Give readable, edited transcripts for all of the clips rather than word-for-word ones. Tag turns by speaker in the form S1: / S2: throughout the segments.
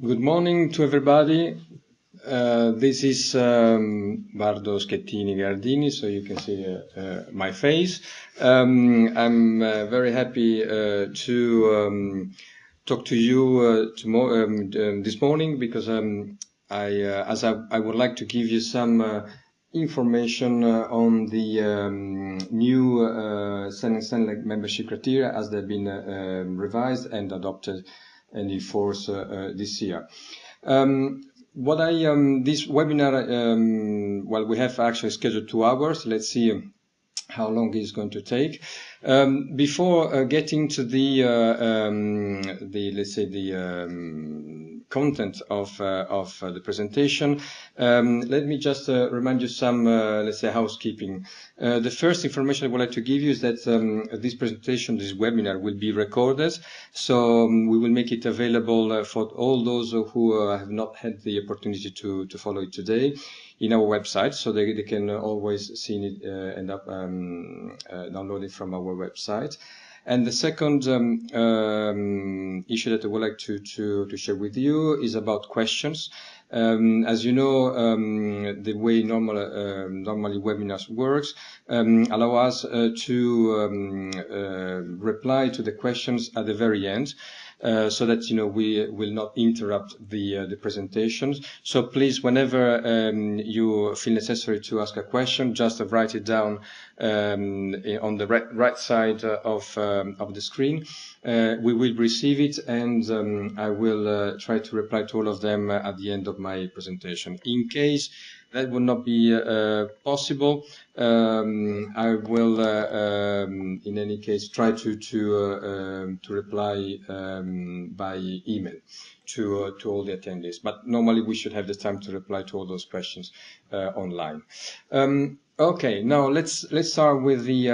S1: Good morning to everybody. This is Bardo Schettini Gardini, so you can see my face. I'm very happy to talk to you this morning because I would like to give you some information on the new CEN-CENELEC membership criteria as they've been revised and adopted and in force this year. This webinar, well, we have actually scheduled 2 hours. Let's see how long it's going to take. Before getting to the content of the presentation, let me just remind you some, housekeeping. The first information I would like to give you is that this presentation, this webinar, will be recorded. So we will make it available for all those who have not had the opportunity to follow it today in our website, so they can always see it and download it from our website. And the second issue that I would like to share with you is about questions. As you know, the way normally webinars works allow us to reply to the questions at the very end. So that we will not interrupt the presentations. So please, whenever you feel necessary to ask a question, just write it down on the right side of the screen. We will receive it, and I will try to reply to all of them at the end of my presentation. In case that would not be possible, I will, in any case, try to reply by email to all the attendees. But normally we should have the time to reply to all those questions online. Okay, now let's start with the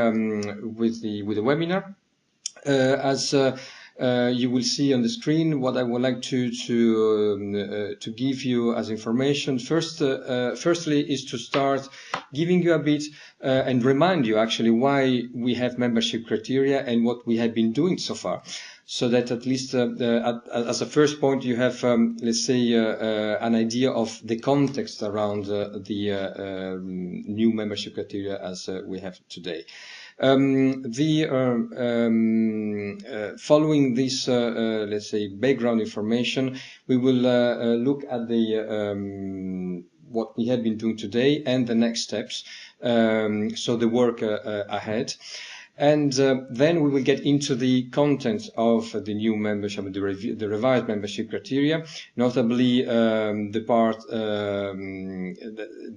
S1: webinar. As you will see on the screen, what I would like to give you as information firstly is to start giving you a bit and remind you actually why we have membership criteria and what we have been doing so far, so that at least as a first point you have an idea of the context around the new membership criteria as we have today. Following this, background information, we will look at what we have been doing today and the next steps. So the work ahead. And then we will get into the content of the new membership, the revised membership criteria, notably the part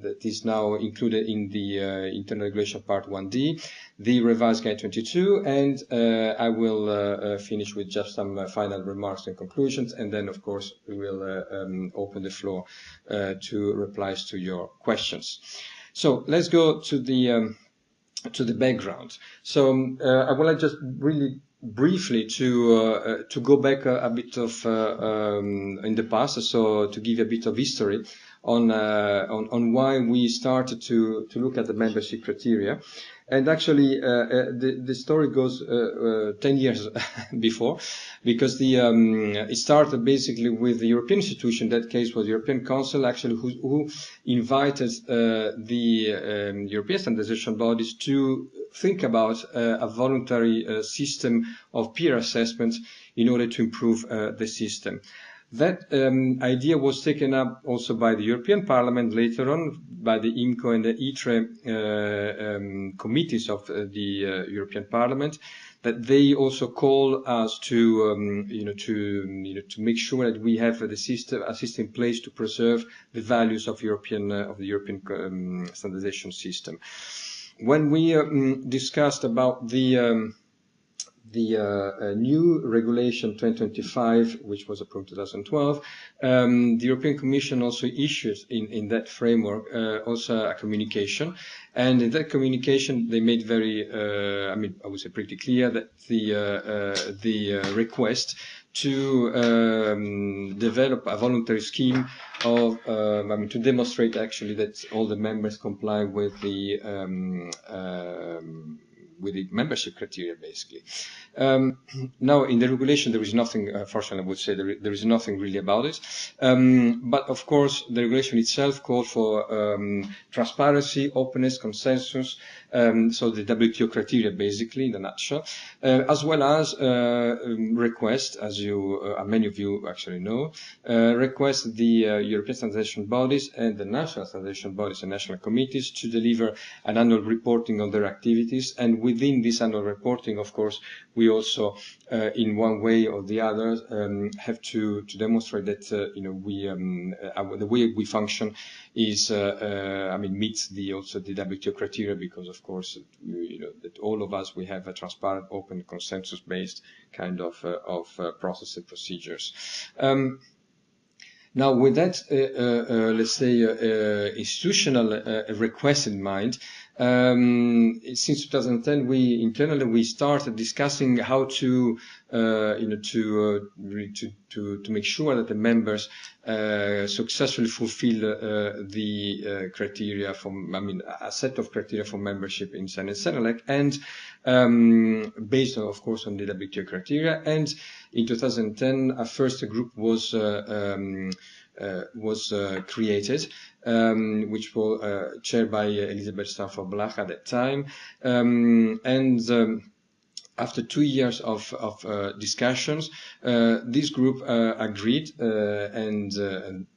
S1: that is now included in the internal regulation part 1D, the revised guide 22, and I will finish with just some final remarks and conclusions, and then of course we will open the floor to replies to your questions. So let's go to the background. So I would like just really briefly to go back a bit of in the past, so to give a bit of history on why we started to look at the membership criteria. And actually, the story goes 10 years before, because it started basically with the European institution. That case was the European Council, actually, who invited the European standardization bodies to think about a voluntary system of peer assessment in order to improve the system. That idea was taken up also by the European Parliament later on, by the IMCO and the ITRE committees of the European Parliament, that they also call us to make sure that we have a system in place to preserve the values of the European standardization system. When we discussed about the new regulation 2025, which was approved in 2012, the European Commission also issued in that framework also a communication, and in that communication they made very, I would say pretty clear that the request to develop a voluntary scheme of, to demonstrate actually that all the members comply with the with the membership criteria, basically. Now, in the regulation, there is nothing, fortunately, I would say there is nothing really about it. But of course, the regulation itself called for transparency, openness, consensus, so the WTO criteria, basically, in a nutshell, as well as request, as you, many of you actually know, request the European standardization bodies and the national standardization bodies and national committees to deliver an annual reporting on their activities. And within this annual reporting, of course, we also, in one way or the other, have to demonstrate that we the way we function is meets also the WTO criteria, because of course that all of us, we have a transparent, open, consensus-based kind of process and procedures. Now, with that, let's say, institutional request in mind, since 2010, we started discussing how to make sure that the members successfully fulfill the criteria a set of criteria for membership in CEN-CENELEC, and based on, of course, on the WTO criteria. And in 2010, a first group was created, which was chaired by Elizabeth Stanford-Blach at that time, after 2 years of discussions, this group agreed, and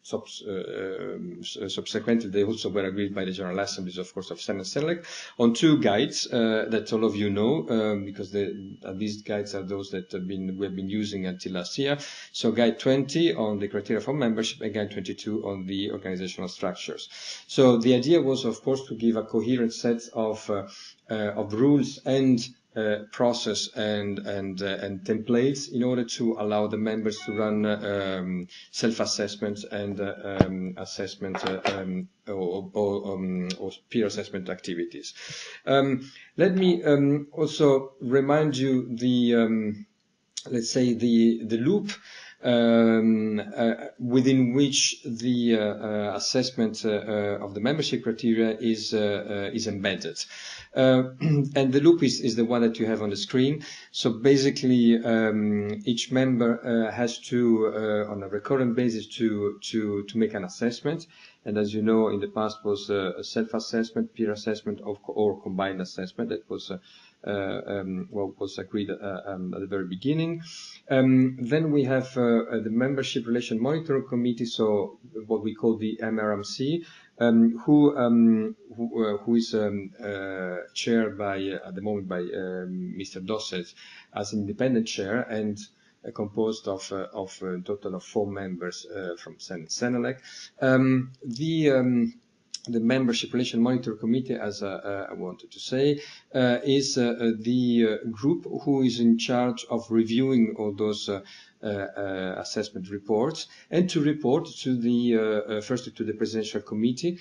S1: subsequently they also were agreed by the General Assemblies, of course, of CEN-CENELEC, on 2 guides that all of you know, because these guides are those that we have been using until last year. So Guide 20 on the criteria for membership, and Guide 22 on the organizational structures. So the idea was, of course, to give a coherent set of rules and process and templates in order to allow the members to run self-assessment and assessment or peer assessment activities. Let me also remind you let's say the loop within which the assessment of the membership criteria is embedded. And the loop is the one that you have on the screen. So basically, each member has to, on a recurrent basis, to make an assessment. And as you know, in the past was a self-assessment, peer assessment, or combined assessment. That was was agreed at the very beginning. Then we have the Membership Relation Monitoring Committee, so what we call the MRMC, who is chaired by at the moment by Mr. Dosset as independent chair, and composed of a total of 4 members from CEN-CENELEC. The Membership Relation Monitoring Committee, as I wanted to say, is the group who is in charge of reviewing all those assessment reports, and to report to the first to the Presidential Committee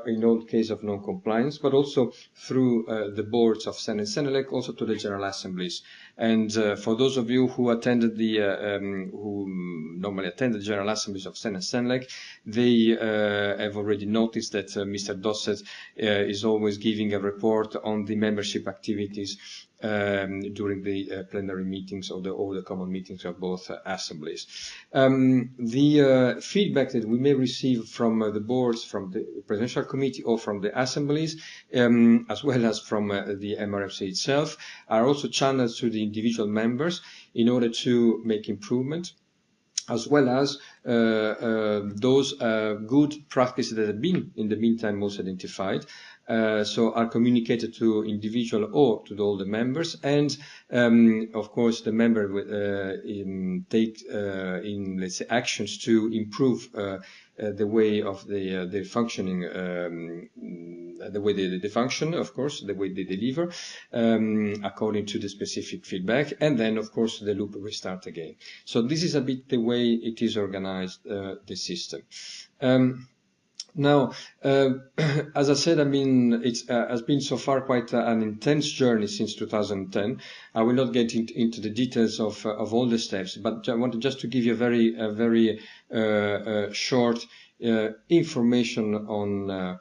S1: in all case of non-compliance, but also through the boards of CEN-CENELEC, also to the General Assemblies. And for those of you who attended who normally attend the General Assemblies of CEN-CENELEC, they have already noticed that Mr. Dosset is always giving a report on the membership activities during the plenary meetings or the common meetings of both assemblies. The feedback that we may receive from the boards, from the Presidential Committee, or from the assemblies, as well as from the MRMC itself, are also channeled to the individual members in order to make improvement, as well as those good practices that have been in the meantime also identified. So are communicated to individual or to all the members, and of course the member will take let's say actions to improve the way of the functioning, the way they function, of course, the way they deliver, according to the specific feedback, and then of course the loop will start again. So this is a bit the way it is organized, the system. Now, as I said, I mean, it has been so far quite an intense journey since 2010. I will not get into the details of all the steps, but I wanted just to give you a very short information on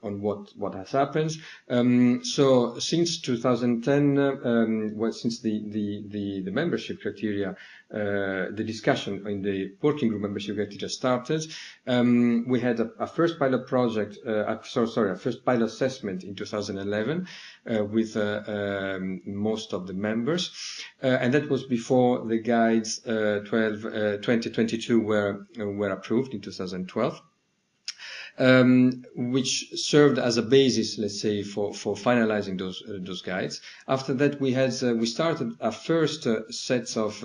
S1: what has happened. So since 2010, since the membership criteria, the discussion in the working group membership criteria started, we had a first pilot project, a first pilot assessment in 2011 with most of the members, and that was before the guides 2022 were approved in 2012. Which served as a basis, let's say, for finalizing those guides. After that, we started a first set of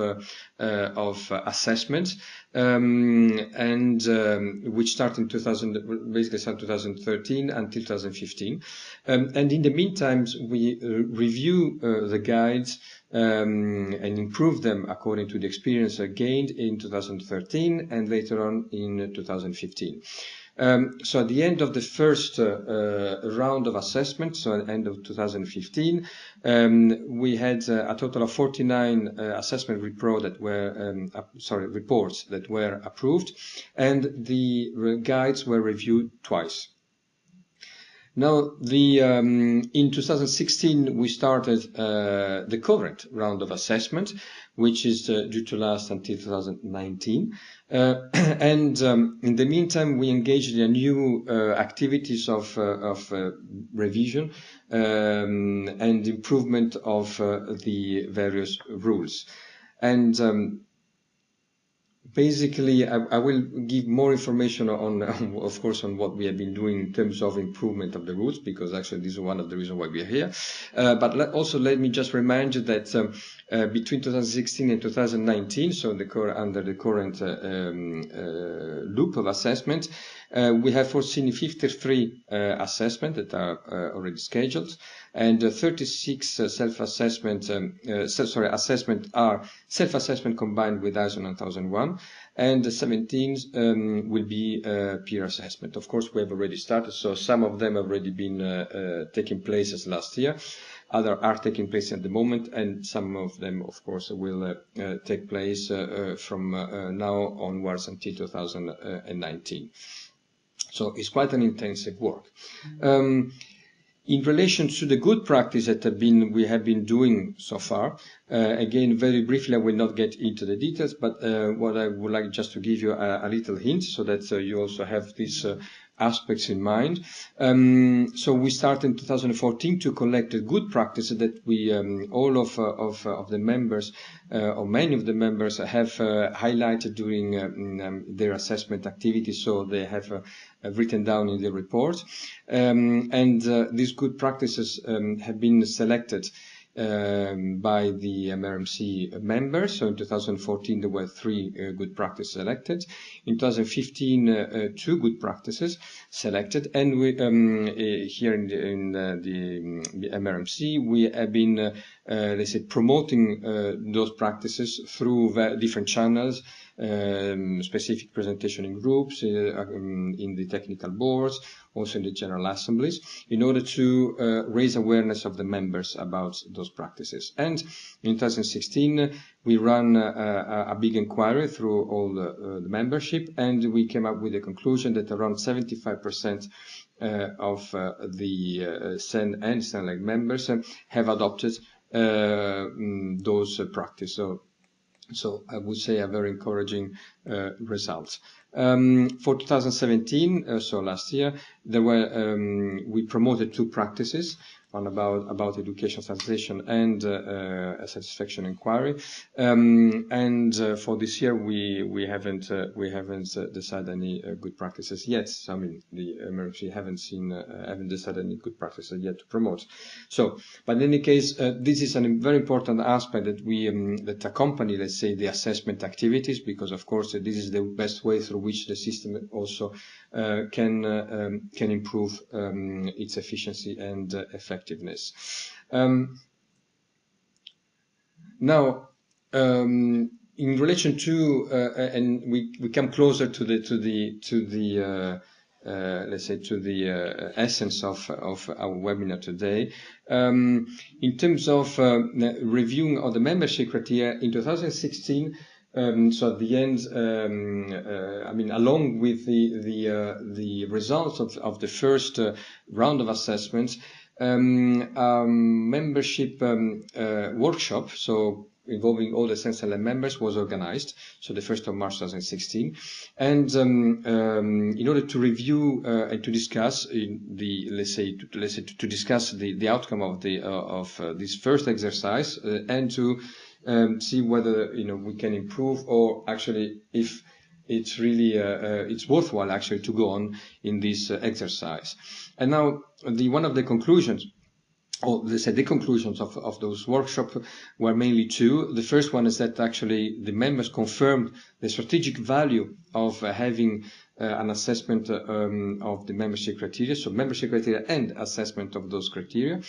S1: assessments, and which started in 2013 until 2015. And in the meantime, we review the guides and improve them according to the experience gained in 2013 and later on in 2015. So at the end of the first round of assessment, so at the end of 2015, we had a total of 49 assessment reports that were approved, and the guides were reviewed twice. Now, in 2016, we started the current round of assessment, which is due to last until 2019. And in the meantime, we engaged in new activities of revision and improvement of the various rules. And basically, I will give more information on, of course, on what we have been doing in terms of improvement of the rules, because actually this is one of the reasons why we are here. But let me just remind you that between 2016 and 2019, so under the current loop of assessment, we have foreseen 53 assessments that are already scheduled, and 36 self-assessment are self-assessment combined with ISO 9001, and 17 will be peer assessment. Of course, we have already started, so some of them have already been taking place as last year. Others are taking place at the moment, and some of them, of course, will take place from now onwards until 2019. So it's quite an intensive work. In relation to the good practice that we have been doing so far, again, very briefly, I will not get into the details, but what I would like just to give you a little hint so that you also have these aspects in mind. So we started in 2014 to collect the good practices that we, all of the members, or many of the members have highlighted during their assessment activities, so they have written down in the report. And these good practices have been selected by the MRMC members. So in 2014 there were 3 good practices selected. In 2015 2 good practices selected, and we here in the MRMC we have been let's say promoting those practices through different channels, specific presentation in groups, in the technical boards, also in the general assemblies, in order to raise awareness of the members about those practices. And in 2016, we ran a big inquiry through all the membership, and we came up with the conclusion that around 75% of the CEN and CENELEC members have adopted those practices. So I would say a very encouraging result. For 2017, so last year, there were we promoted 2 practices, one about education translation and a satisfaction inquiry. And for this year, we haven't decided any good practices yet. So, I mean, the MRC haven't decided any good practices yet to promote. So, but in any case, this is a very important aspect that that accompany, let's say, the assessment activities, because of course this is the best way through which the system also can improve its efficiency and effectiveness. Now, in relation to and we come closer to the let's say to the essence of our webinar today. In terms of reviewing of the membership criteria in 2016. So at the end, I mean, along with the results of the first round of assessments, membership workshop, so involving all the CEN-CENELEC members, was organized. So the 1st of March 2016, and in order to review and to discuss to discuss the outcome of this first exercise, and to see whether we can improve, or actually if it's really it's worthwhile actually to go on in this exercise. And now one of the conclusions, or let's say the conclusions of those workshops, were mainly two. The first one is that actually the members confirmed the strategic value of having an assessment of the membership criteria, so membership criteria and assessment of those criteria.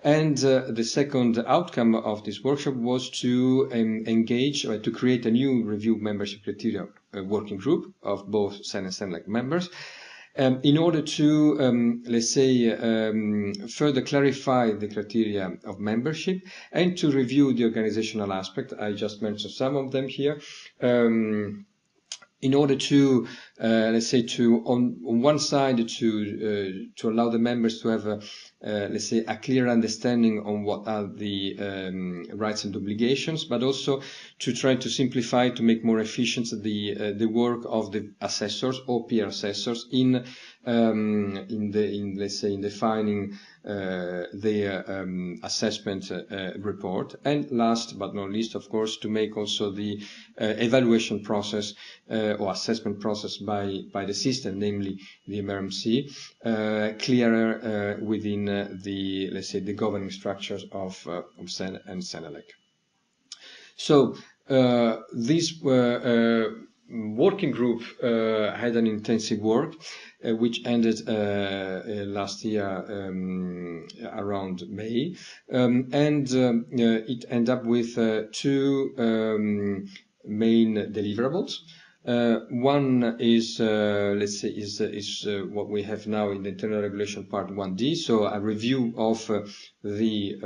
S1: And the second outcome of this workshop was to engage, or to create a new review membership criteria working group of both CEN and CENELEC members, in order to, further clarify the criteria of membership and to review the organizational aspect. I just mentioned some of them here. In order to, on one side, to allow the members to have a clear understanding on what are the rights and obligations, but also to try to simplify, to make more efficient the work of the assessors or peer assessors in defining their assessment report. And last but not least, of course, to make also the evaluation process or assessment process by the system, namely the MRMC, clearer within the governing structures of CEN and CENELEC. So this working group had an intensive work, which ended last year around May, and it ended up with two main deliverables. One is, what we have now in the internal regulation part 1D, so a review of the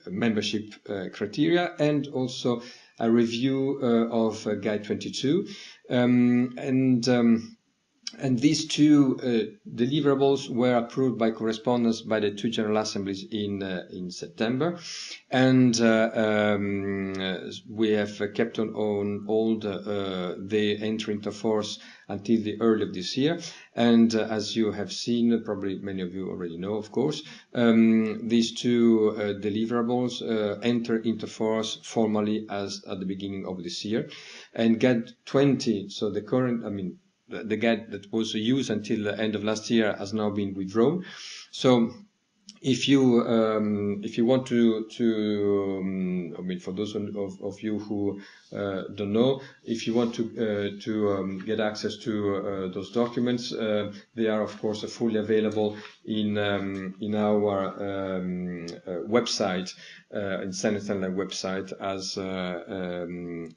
S1: membership criteria, and also a review of Guide 22. And these two deliverables were approved by correspondence by the two General Assemblies in September, and we have kept on hold the entry into force until the early of this year. And as you have seen, probably many of you already know, of course, these two deliverables enter into force formally as at the beginning of this year. And Guide 20, so the current, the guide that was used until the end of last year has now been withdrawn. So if you want to for those of you who don't know, if you want to get access to those documents, they are of course fully available in our website, in CEN-CENELEC website, as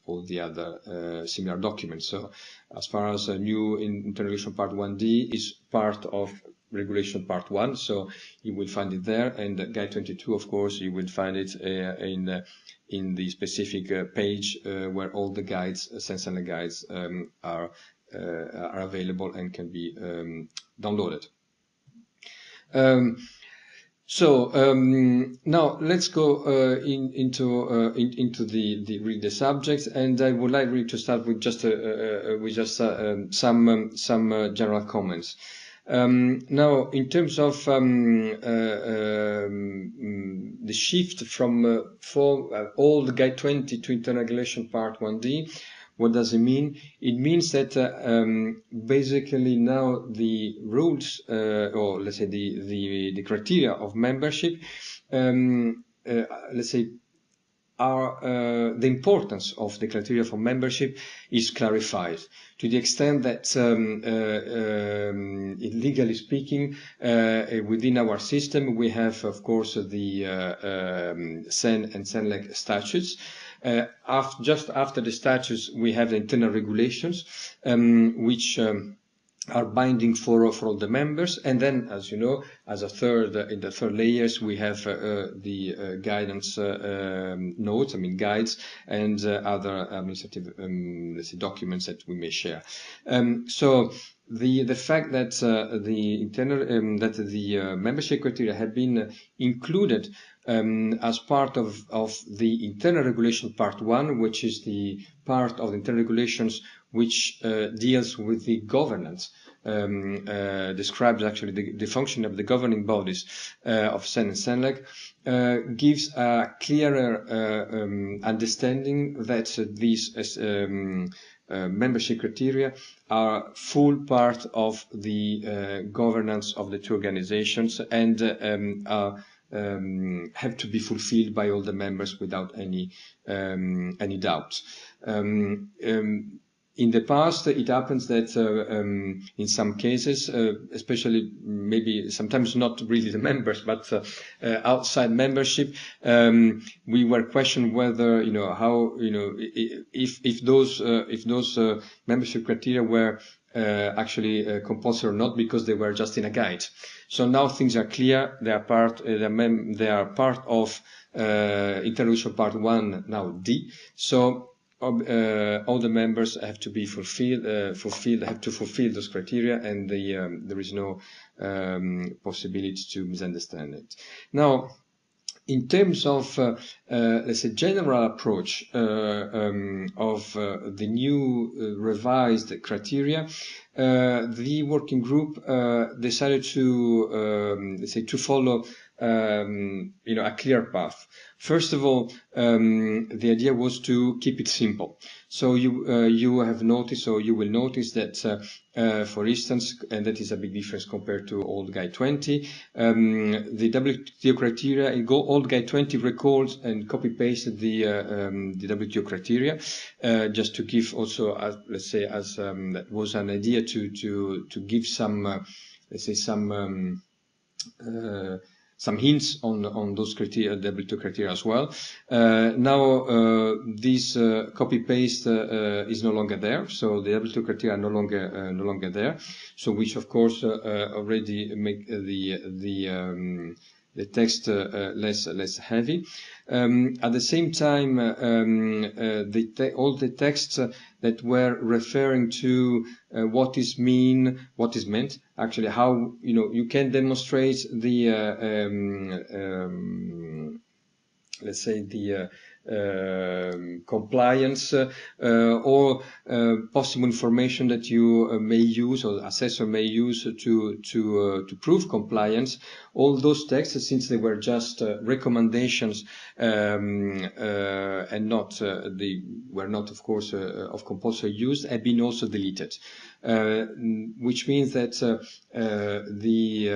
S1: all the other similar documents. So as far as new internal regulation part 1D is part of regulation part 1, so you will find it there, and Guide 22, of course, you will find it in the specific page where all the guides, CEN-CENELEC guides, are available and can be downloaded. Now let's go into the subjects, and I would like really to start with just some general comments. Now, in terms of the shift from old Guide 20 to internal regulation part 1D, what does it mean? It means that basically now the rules, or let's say the criteria of membership, are the importance of the criteria for membership is clarified, to the extent that, legally speaking, within our system we have, of course, the CEN and CENELEC statutes. Just after the statutes, we have the internal regulations, which are binding for all the members. And then, as you know, as a third, in the third layers, we have the guidance notes, guides, and other administrative, let's say, documents that we may share. So the fact that the internal the membership criteria have been included as part of the internal regulation part 1, which is the part of the internal regulations which deals with the governance, describes actually the function of the governing bodies of CEN and CENELEC, gives a clearer understanding that these membership criteria are full part of the governance of the two organizations, and have to be fulfilled by all the members without any doubt. In the past, it happens that in some cases, especially maybe sometimes not really the members, but outside membership, we were questioned whether, how, if those membership criteria were actually compulsory or not, because they were just in a guide. So now things are clear. They are part. They are part of International Part 1, now D. So all the members have to be have to fulfill those criteria, and there is no possibility to misunderstand it. Now, in terms of, let's say, general approach of the new revised criteria, the working group decided to, let's say, to follow a clear path. First of all, the idea was to keep it simple. So you have noticed, or you will notice that, for instance, and that is a big difference compared to old Guide 20, the WTO criteria, old Guide 20 records and copy-pasted the WTO criteria, just to give also, let's say, as that was an idea to give some, let's say, some hints on those criteria, WTO criteria as well. Now this copy-paste is no longer there, so the WTO criteria are no longer there. So which of course already make the text less heavy. At the same time, all the texts that were referring to what is meant, actually how you can demonstrate the let's say the compliance or possible information that you may use, or assessor may use to prove compliance. All those texts, since they were just recommendations and they were not, of course, of compulsory use, have been also deleted. Which means that the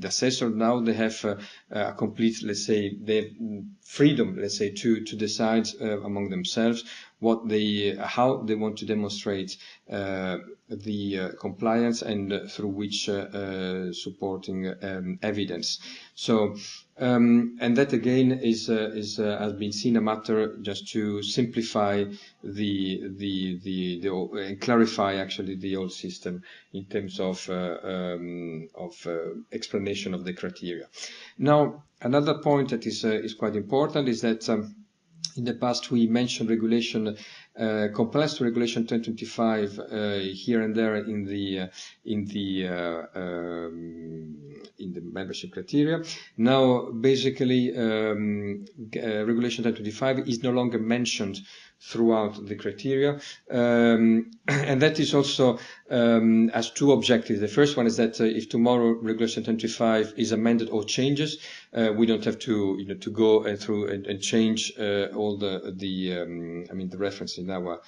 S1: assessor now, they have a complete, let's say, they have freedom, let's say, to decide among themselves how they want to demonstrate the compliance, and through which supporting evidence. So and that again has been seen a matter just to simplify and clarify actually the old system in terms of explanation of the criteria. Now, another point that is quite important is that in the past we mentioned regulation, compliance to regulation 1025 here and there in the membership criteria. Now, basically, regulation 1025 is no longer mentioned throughout the criteria, and that is also has two objectives. The first one is that if tomorrow regulation 1025 is amended or changes, we don't have to to go through and change all the reference in our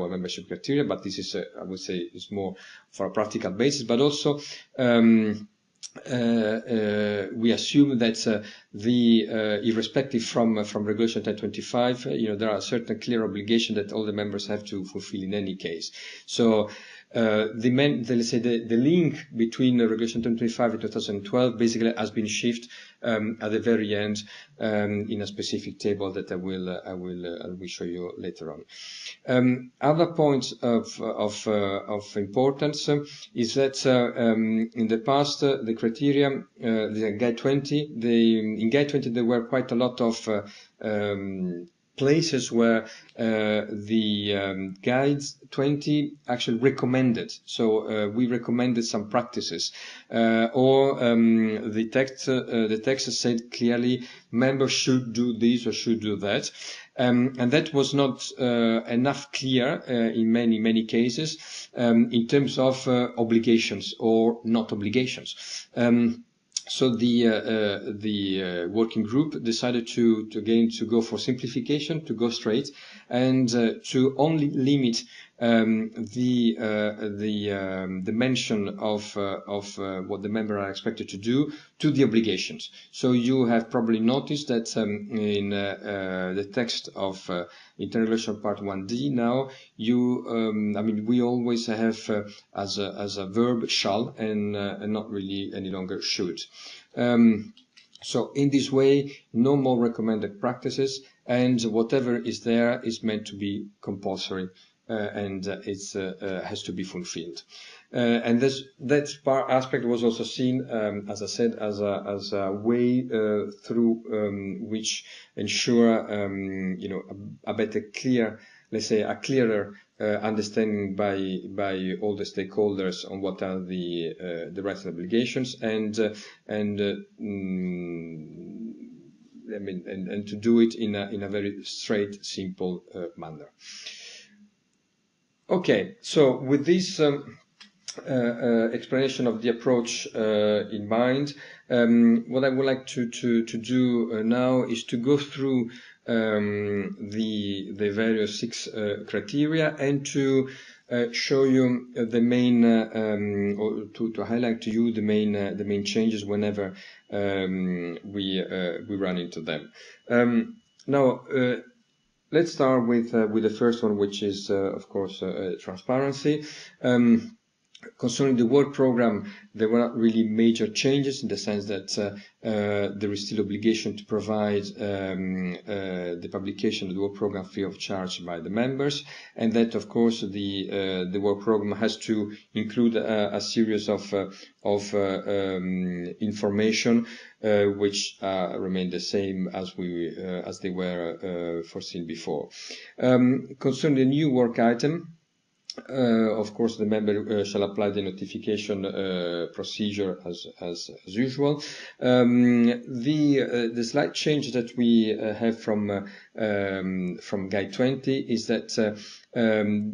S1: membership criteria. But this is I would say is more for a practical basis, but also we assume that irrespective from regulation 1025, there are certain clear obligations that all the members have to fulfill in any case. So let's say the link between regulation 1025 and 2012 basically has been shifted at the very end in a specific table that I will show you later on. Other points of importance is that in the past the criteria, the Guide 20, in Guide 20 there were quite a lot of places where the Guides 20 actually recommended. So we recommended some practices, or the text said clearly members should do this or should do that. And that was not enough clear in many cases in terms of obligations or not obligations. So the working group decided to go for simplification, to go straight, and to only limit the mention of what the members are expected to do to the obligations. So you have probably noticed that in the text of Internal Regulation Part 1D now, we always have as a verb shall and not really any longer should. So in this way, no more recommended practices, and whatever is there is meant to be compulsory. And it has to be fulfilled. And that aspect was also seen, as I said, as a way through which ensure, a better clear, let's say, a clearer understanding by all the stakeholders on what are the rights and obligations, and to do it in a very straight, simple manner. Okay, so with this explanation of the approach in mind, what I would like to do now is to go through the various 6 criteria, and to show you the main, or to highlight to you the main changes whenever we run into them. Now. Let's start with the first one, which is, of course, transparency. Concerning the work program, there were not really major changes, in the sense that there is still obligation to provide the publication of the work program free of charge by the members, and that, of course, the work program has to include a series of information which remain the same as they were foreseen before. Concerning the new work item, of course, the member shall apply the notification procedure as usual. The slight change that we have from Guide 20 is that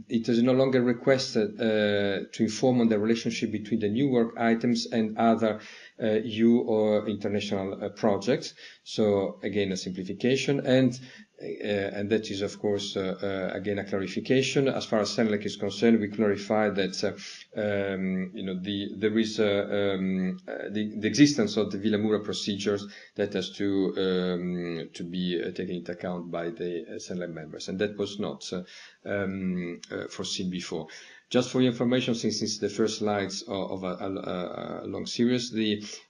S1: it is no longer requested to inform on the relationship between the new work items and other EU or international projects. So again, a simplification, and that is, of course, again, a clarification. As far as CENELEC is concerned, we clarify that there is the existence of the Villamura procedures that has to be taken into account by the CENELEC members, and that was not foreseen before. Just for your information, since it's the first slides of a long series,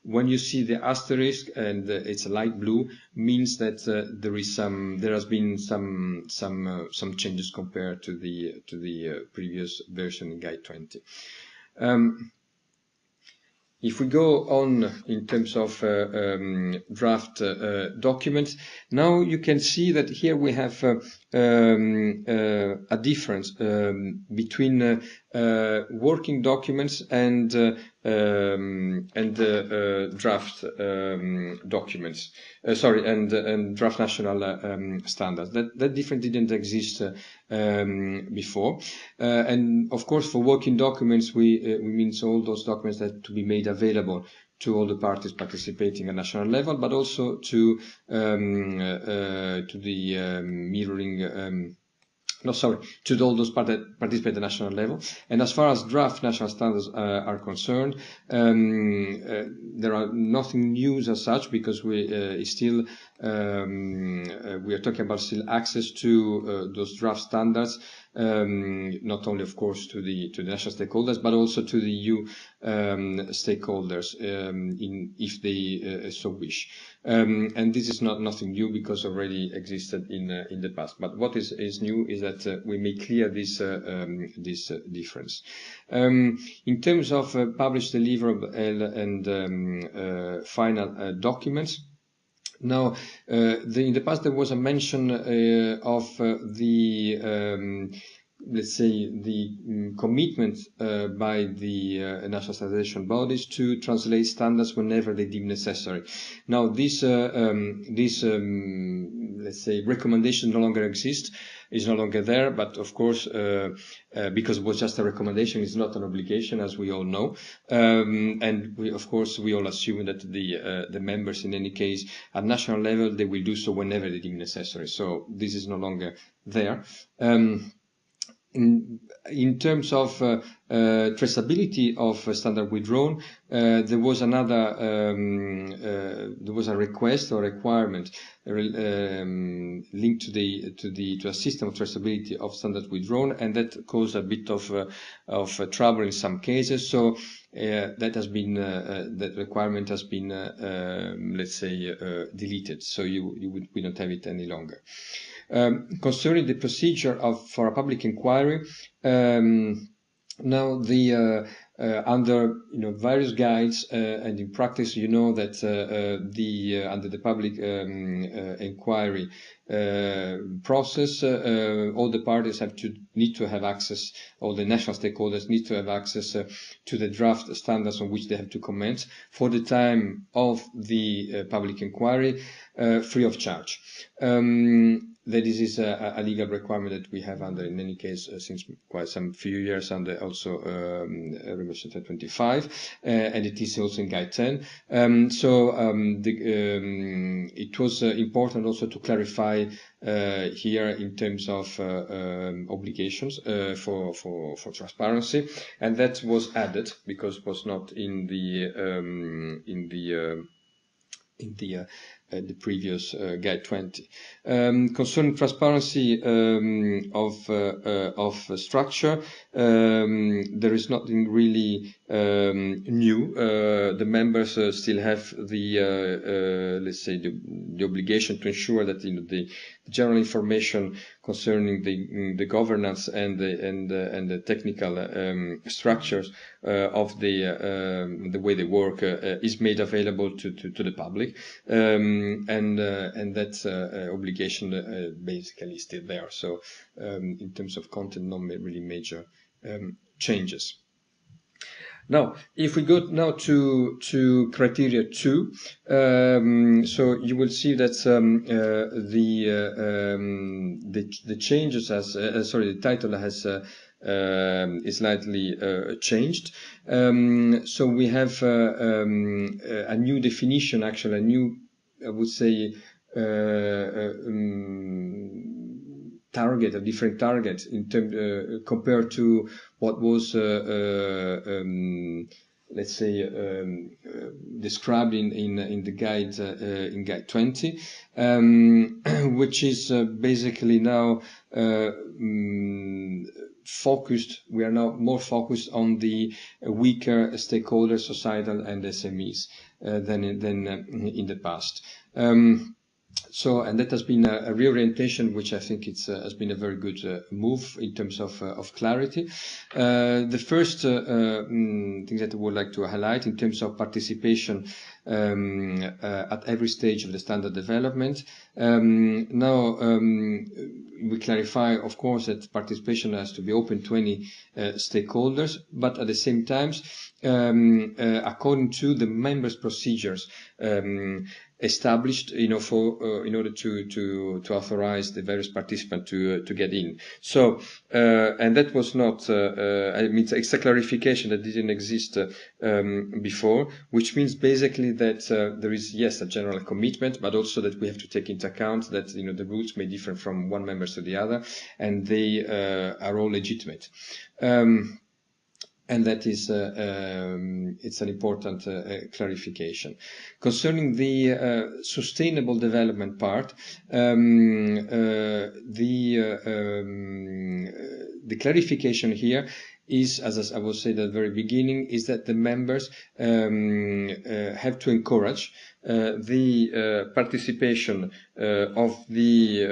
S1: when you see the asterisk and it's a light blue, means that there has been some changes compared to the previous version in Guide 20. If we go on in terms of draft documents, now you can see that here we have a difference between working documents and draft documents. And draft national standards. That difference didn't exist before. And of course, for working documents, we mean all those documents that to be made available to all the parties participating at national level, but also to the mirroring. To all those that participate at the national level. And as far as draft national standards are concerned, there are nothing new as such, because we are talking about still access to those draft standards not only, of course, to the national stakeholders, but also to the EU stakeholders, if they so wish. And this is nothing new, because already existed in the past. But what is new is that we make clear this difference. In terms of published, deliverable, and final documents. Now, in the past there was a mention of let's say, the commitment by the national standardization bodies to translate standards whenever they deem necessary. Now, this let's say, recommendation no longer exists, is no longer there, but of course, because it was just a recommendation, it's not an obligation, as we all know. And of course, we all assume that the members, in any case, at national level, they will do so whenever they deem necessary. So this is no longer there. In terms of traceability of standard withdrawn, there was a request or requirement linked to a system of traceability of standard withdrawn, and that caused a bit of trouble in some cases. So that requirement has been let's say deleted. So we don't have it any longer. Concerning the procedure for a public inquiry, now under various guides and in practice, that under the public inquiry process, all the parties need to have access, all the national stakeholders need to have access to the draft standards on which they have to comment for the time of the public inquiry, free of charge. That this is a legal requirement that we have under, in any case, since quite some few years, under also Regulation 25, and it is also in Guide 10. It was important also to clarify here in terms of obligations for transparency, and that was added because it was not in the previous Guide 20. Concerning transparency of structure, there is nothing really new. The members still have let's say the obligation to ensure that the general information concerning the governance and the technical structures of the way they work is made available to the public, and that obligation basically is still there. So in terms of content, no really major changes. Now, if we go now to criteria 2, so you will see that the changes the title has is slightly changed. So we have a new definition, actually, a new, I would say, target, a different target in compared to what was let's say described in the guide in Guide 20, which is basically now focused. We are now more focused on the weaker stakeholders, societal and SMEs, than in the past. And that has been a reorientation, which I think has been a very good move in terms of clarity. The first thing that I would like to highlight in terms of participation at every stage of the standard development. Now we clarify, of course, that participation has to be open to any stakeholders, but at the same time, according to the members' procedures established, in order to authorize the various participants to get in. So, and that was not, I mean, it's a clarification that didn't exist before, which means basically that there is, yes, a general commitment, but also that we have to take into account that, the rules may differ from one member to the other, and they are all legitimate. And that is it's an important clarification. Concerning the sustainable development part, the clarification here is, as I was saying at the very beginning, is that the members have to encourage the participation of the,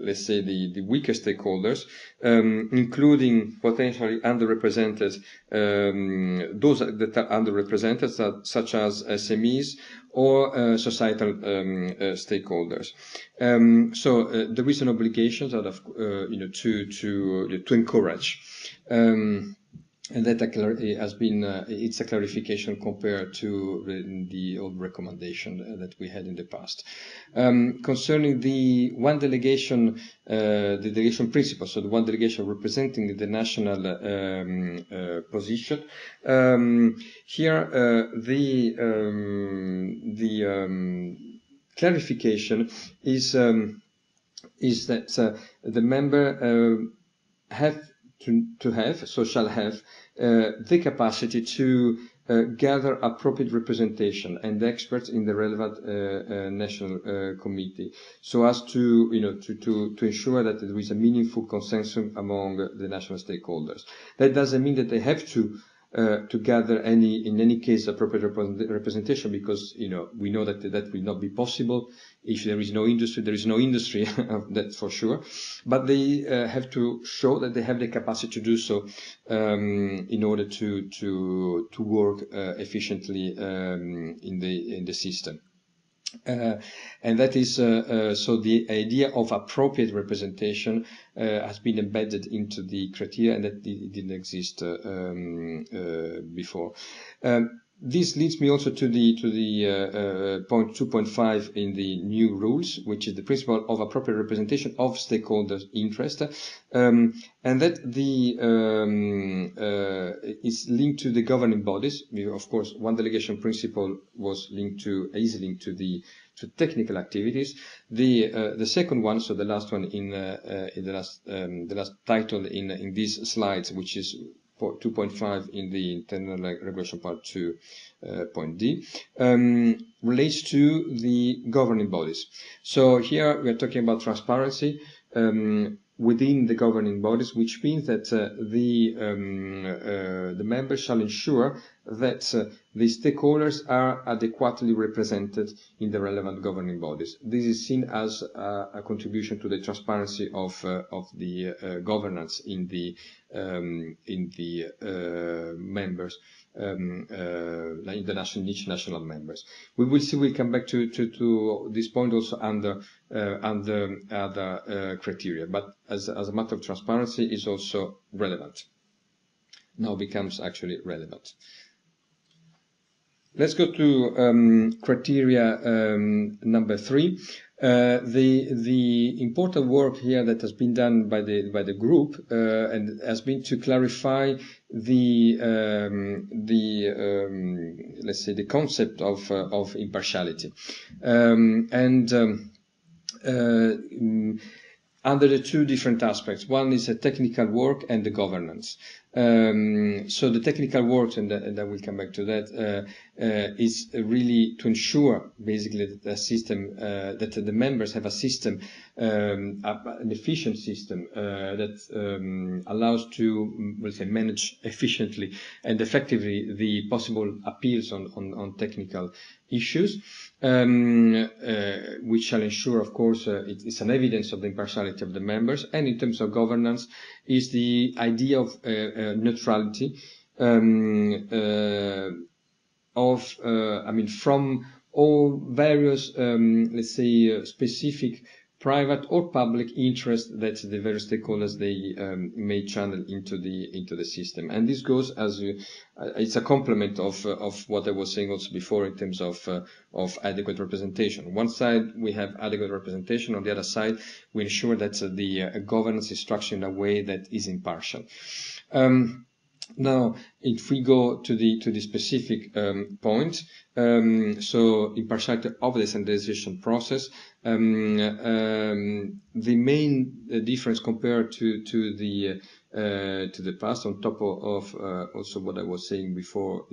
S1: let's say, the weaker stakeholders, including potentially underrepresented, those that are underrepresented, such as SMEs or societal stakeholders. So there is an obligation sort of, to encourage. And that has been, it's a clarification compared to the old recommendation that we had in the past. Concerning the one delegation, the delegation principle, so the one delegation representing the national position, here the clarification is that the member shall have the capacity to gather appropriate representation and experts in the relevant national committee, so as to ensure that there is a meaningful consensus among the national stakeholders. That doesn't mean that they have to gather in any case appropriate representation, because we know that that will not be possible. If there is no industry, there is no industry. That's for sure. But they have to show that they have the capacity to do so in order to work efficiently in the system. And that is so the idea of appropriate representation has been embedded into the criteria, and that it didn't exist before. This leads me also to the point 2.5 in the new rules, which is the principle of appropriate representation of stakeholders' interest, and that is linked to the governing bodies. Of course, one delegation principle is linked to technical activities. The second one, so the last one in the last title in these slides, which is 2.5 in the internal regulation part 2, point D, relates to the governing bodies. So here we are talking about transparency within the governing bodies, which means that the members shall ensure that the stakeholders are adequately represented in the relevant governing bodies. This is seen as a contribution to the transparency of the governance in the members, in the each national members. We will see. We'll come back to this point also under other criteria, but as a matter of transparency is also relevant. Now becomes actually relevant. Let's go to criteria number 3. The important work here that has been done by the group and has been to clarify let's say the concept of impartiality, under the two different aspects. One is a technical work and the governance. So the technical work, and I will come back to that, is really to ensure basically that the system, that the members have a system, an efficient system that allows to, we'll say, manage efficiently and effectively the possible appeals on technical issues, which shall ensure, of course, it's an evidence of the impartiality of the members. And in terms of governance, is the idea of neutrality from all various, let's say, specific private or public interest that the various stakeholders they may channel into the system. And this goes as it's a complement of what I was saying also before in terms of adequate representation. On one side we have adequate representation, on the other side we ensure that the governance is structured in a way that is impartial. Now, if we go to the specific point, so impartiality of the standardization process, the main difference compared to the past, on top of also what I was saying before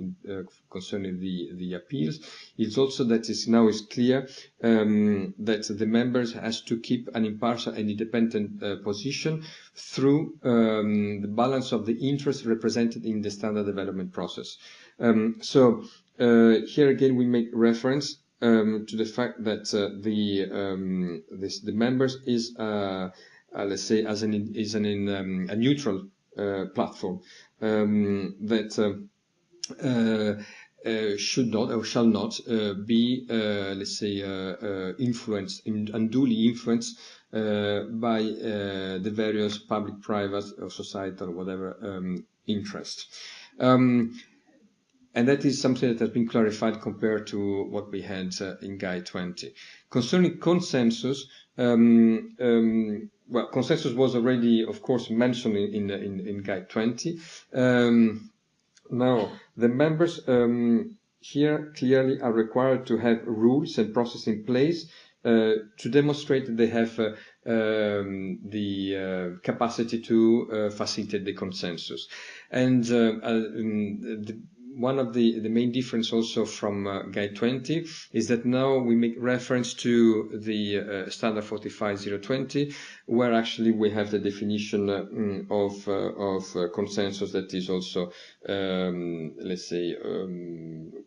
S1: concerning the appeals, is also that now is clear that the members has to keep an impartial and independent position through the balance of the interests represented in the standard development process. So here again we make reference to the fact that the members is let's say a neutral platform that should not or shall not be let's say influenced, unduly influenced by the various public, private, or societal, whatever interests. And that is something that has been clarified compared to what we had in Guide 20. Concerning consensus, well, consensus was already, of course, mentioned in Guide 20. Now, the members here clearly are required to have rules and process in place to demonstrate that they have the capacity to facilitate the consensus. And one of the main difference also from Guide 20 is that now we make reference to the Standard 45020, where actually we have the definition of consensus that is also, let's say,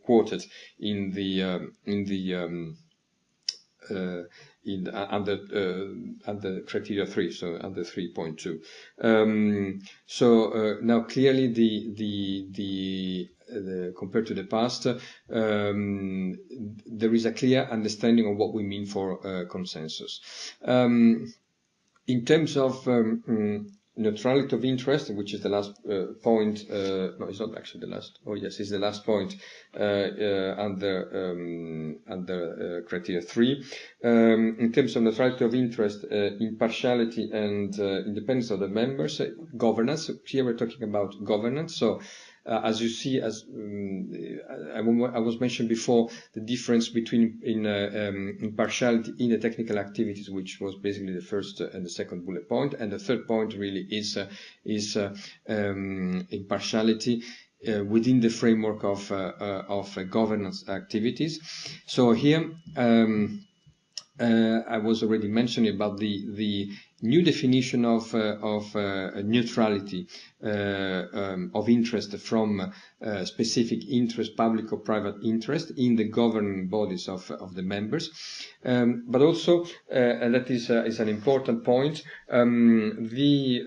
S1: quoted in under criteria 3, so under 3.2. So now clearly compared to the past, there is a clear understanding of what we mean for consensus. In terms of neutrality of interest, which is the last point, no, it's not actually the last. Oh yes, it's the last point under criteria 3. In terms of neutrality of interest, impartiality and independence of the members, governance. Here we're talking about governance. So as you see, as I was mentioned before, the difference between impartiality in the technical activities, which was basically the first and the second bullet point, and the third point really is impartiality within the framework of governance activities. So here I was already mentioning about the new definition of neutrality of interest from specific interest, public or private interest, in the governing bodies of the members. But also, and that is an important point, the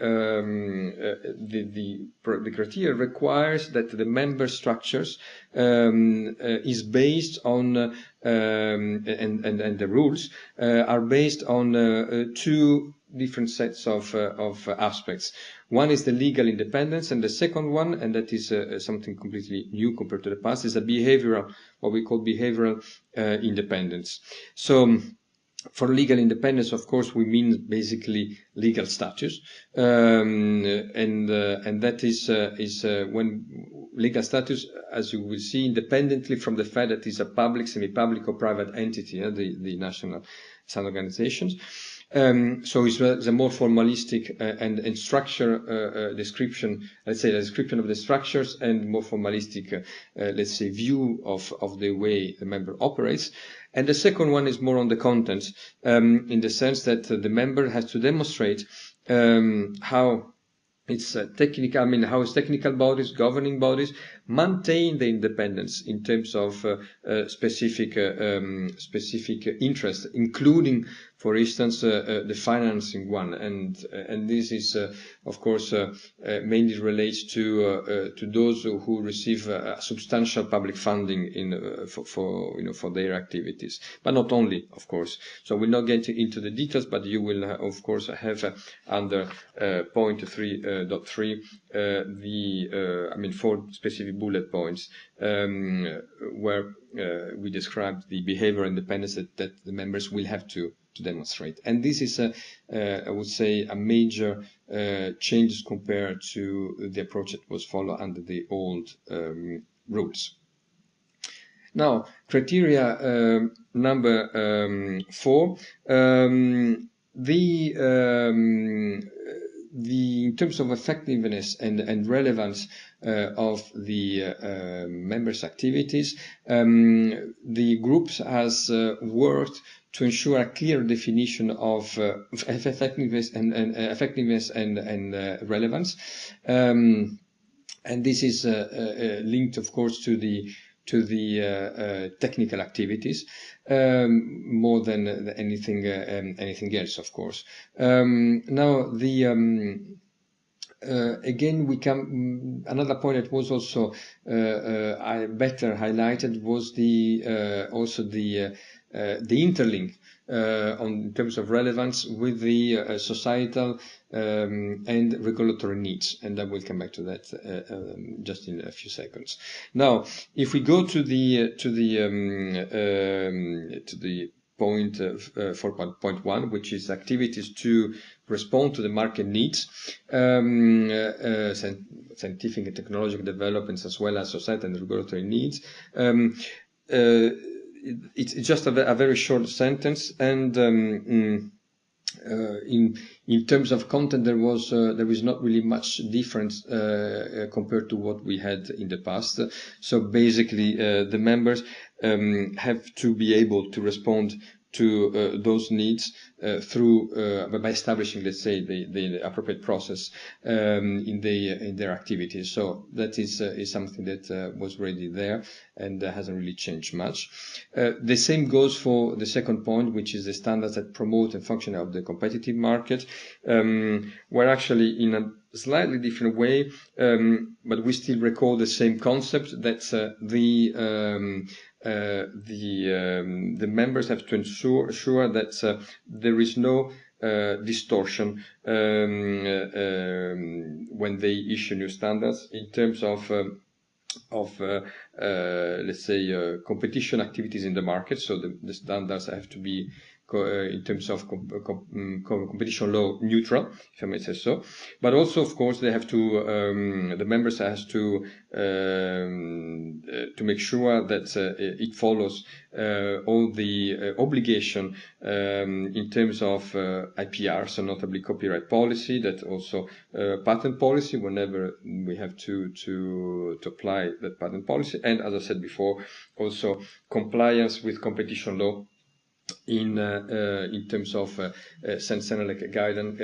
S1: criteria requires that the member structures is based on and the rules are based on two different sets of aspects. One is the legal independence, and the second one, and that is something completely new compared to the past, is a behavioral, what we call behavioral independence. So for legal independence, of course, we mean basically legal status, and that is when legal status, as you will see, independently from the fact that it's a public, semi-public, or private entity, the national standard organizations. So it's a more formalistic and structure description, let's say, the description of the structures, and more formalistic, let's say, view of the way the member operates. And the second one is more on the content, in the sense that the member has to demonstrate how its technical, I mean, how its technical bodies, governing bodies, maintain the independence in terms of specific interests, including, for instance, the financing one, and this is, of course, mainly relates to those who receive substantial public funding for their activities, but not only, of course. So we'll not get into the details, but you will, of course, have under point 3.3 the 4 specific bullet points where we described the behavior independence that the members will have to demonstrate. And this is, I would say, a major change compared to the approach that was followed under the old rules. Now, criteria number 4. In terms of effectiveness and relevance of the members' activities, the groups has worked to ensure a clear definition of effectiveness and relevance, and this is linked, of course, to the technical activities more than anything else, of course. Now again, we come. Another point that was also better highlighted was also the interlink in terms of relevance with the societal and regulatory needs, and I will come back to that just in a few seconds. Now, if we go to the point 4.1, which is activities to respond to the market needs, scientific and technological developments, as well as societal and regulatory needs. It's just a very short sentence, and in terms of content, there is not really much difference compared to what we had in the past. So basically, the members have to be able to respond to those needs by establishing, let's say, the appropriate process in their activities. So that is something that was already there and hasn't really changed much. The same goes for the second point, which is the standards that promote and function of the competitive market, where actually in a slightly different way, but we still recall the same concept that the members have to ensure that there is no distortion when they issue new standards in terms of let's say competition activities in the market. So the standards have to be in terms of competition law neutral, if I may say so, but also, of course, they have to the members has to make sure that it follows all the obligation in terms of IPR, so notably copyright policy, that also patent policy whenever we have to apply that patent policy, and as I said before, also compliance with competition law in terms of CEN-CENELEC guiding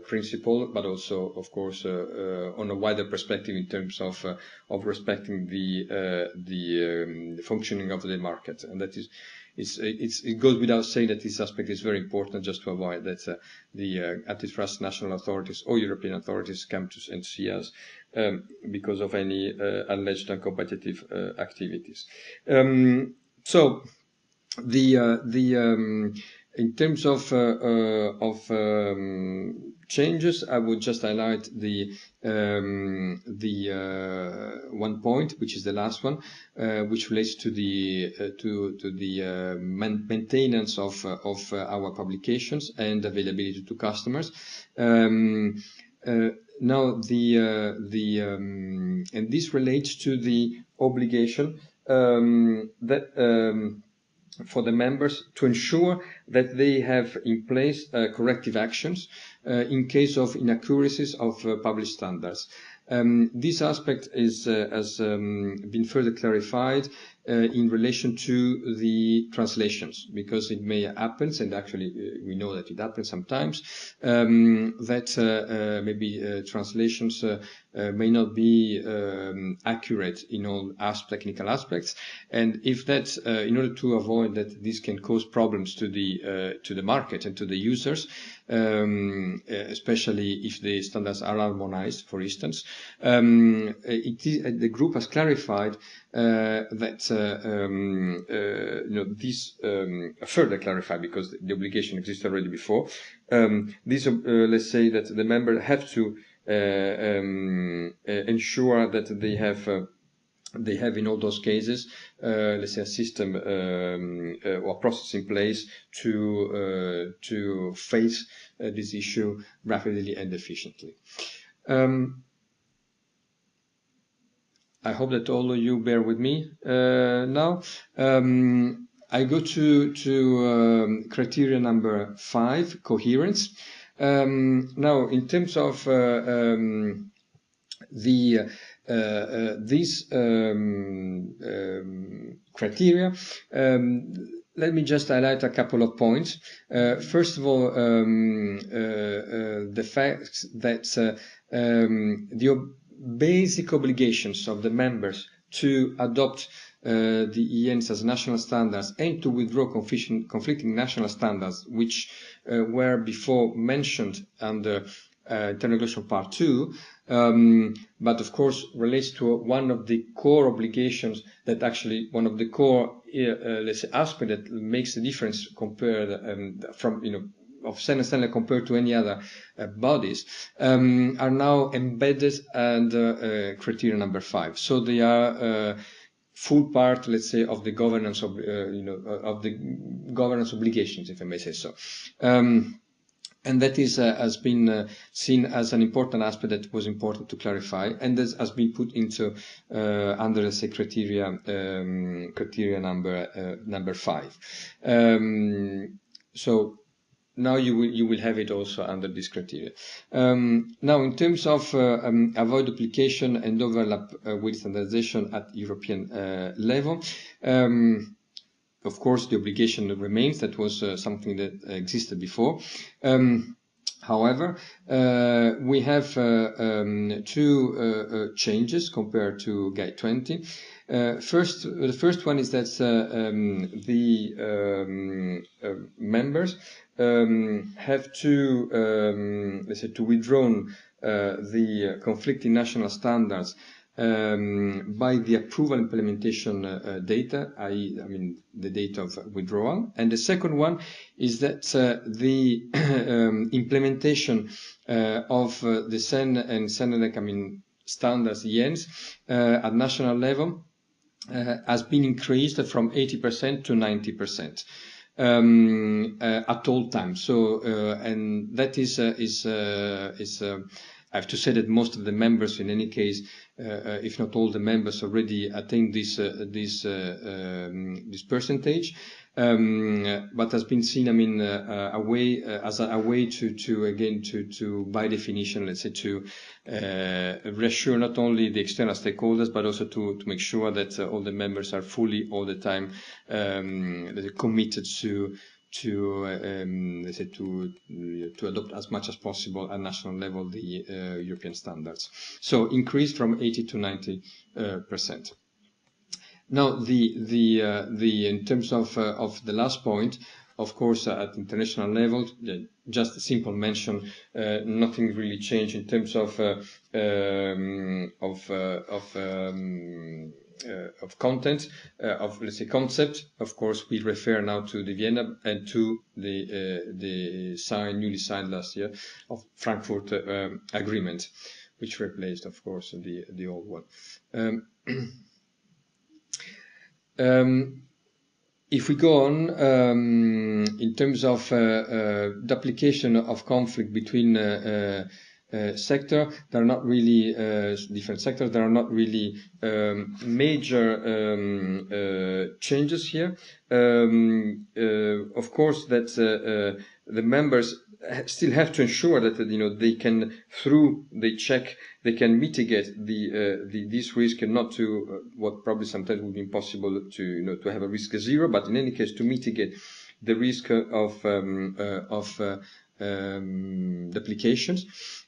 S1: principle, but also, of course, on a wider perspective in terms of respecting the functioning of the market, and that is. It goes without saying that this aspect is very important, just to avoid that the antitrust national authorities or European authorities come to and see us because of any alleged uncompetitive activities. So. In terms of changes, I would just highlight the one point, which is the last one, which relates to the maintenance of our publications and availability to customers. Now and this relates to the obligation that for the members to ensure that they have in place corrective actions in case of inaccuracies of published standards. This aspect has been further clarified in relation to the translations, because it may happen, and actually we know that it happens sometimes, that maybe translations may not be accurate in all technical aspects, and if that, in order to avoid that this can cause problems to the market and to the users, especially if the standards are harmonized, for instance, the group has clarified that this further clarified, because the obligation existed already before. This let's say that the member have to ensure that they have they have in all those cases, let's say, a system or process in place to face this issue rapidly and efficiently. I hope that all of you bear with me now. I go to criteria number 5, coherence. Now, in terms of these criteria, let me just highlight a couple of points. First of all, the fact that the basic obligations of the members to adopt the ENs as national standards and to withdraw conflicting national standards, which were before mentioned under Internal Regulation Part 2, but of course relates to one of the core obligations that actually one of the core let's say aspect that makes the difference compared from of CEN-CENELEC compared to any other bodies are now embedded under criteria number 5. So they are full part, let's say, of the governance of of the governance obligations, if I may say so. And that is has been seen as an important aspect that was important to clarify, and this has been put into under the criteria number 5. So now you will have it also under this criteria. Now, in terms of avoid duplication and overlap with standardization at European level. Of course, the obligation remains. That was something that existed before. However, we have two changes compared to Guide 20. The first one is that the members have to, let's say, to withdraw the conflicting national standards by the approval implementation data, i.e., the date of withdrawal. And the second one is that the implementation of the CEN and CENELEC, standards, ENs, at national level has been increased from 80% to 90%. At all times. So, and that is I have to say that most of the members, in any case, if not all the members, already attain this percentage, but has been seen, a way as a way to again by definition, let's say, to reassure not only the external stakeholders but also to make sure that all the members are fully all the time committed to let's say to adopt as much as possible at national level the European standards. So increased from 80 to 90%. Now the in terms of the last point, of course, at international level, just a simple mention, nothing really changed in terms of content, let's say concept. Of course, we refer now to the Vienna and to the newly signed last year of Frankfurt agreement, which replaced, of course, the old one. If we go on, in terms of duplication of conflict between sector, there are not really different sectors. There are not really major changes here. Of course, that the members still have to ensure that they can, through the check, they can mitigate this risk, and not to what probably sometimes would be impossible to have a risk of zero, but in any case to mitigate the risk of duplications.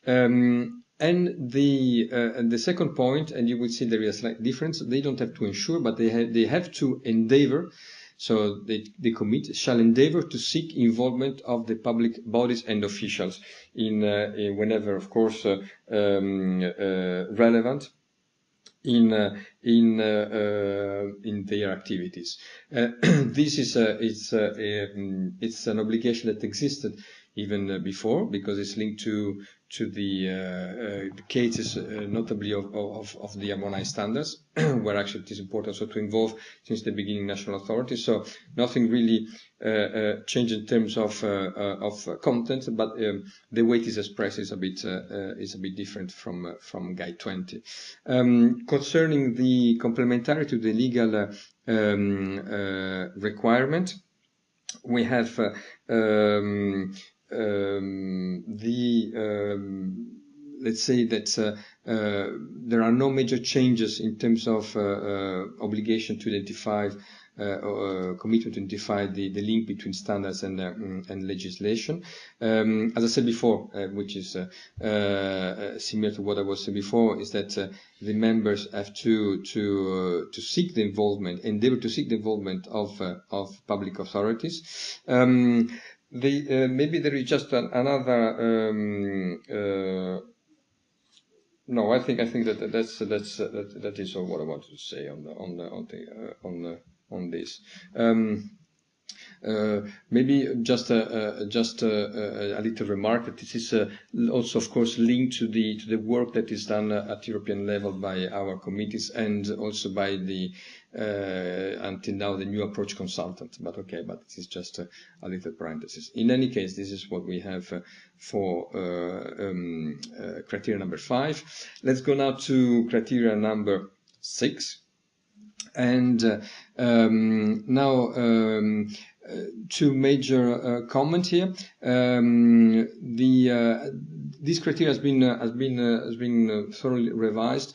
S1: And the second point, and you will see there is a slight difference, they don't have to ensure, but they have to endeavor. So they commit, shall endeavor to seek involvement of the public bodies and officials in whenever, of course, relevant in their activities. This is it's an obligation that existed even before, because it's linked to the cases, notably of the harmonized standards, where actually it is important also to involve since the beginning national authorities. So nothing really changed in terms of content, but the way it is expressed is a bit different from Guide 20. Concerning the complementarity to the legal requirement, we have let's say that there are no major changes in terms of obligation to identify commitment to identify the link between standards and legislation. As I said before, which is similar to what I was saying before, is that the members have to seek the involvement, endeavor to seek the involvement of public authorities. Maybe there is just another. No, I think that is all what I wanted to say on this. Maybe just a little remark that this is also, of course, linked to the work that is done at European level by our committees and also by the until now the new approach consultant. But okay, but this is just a little parenthesis. In any case, this is what we have for criteria number 5. Let's go now to criteria number 6. And now two major comments here. This criteria has been thoroughly revised.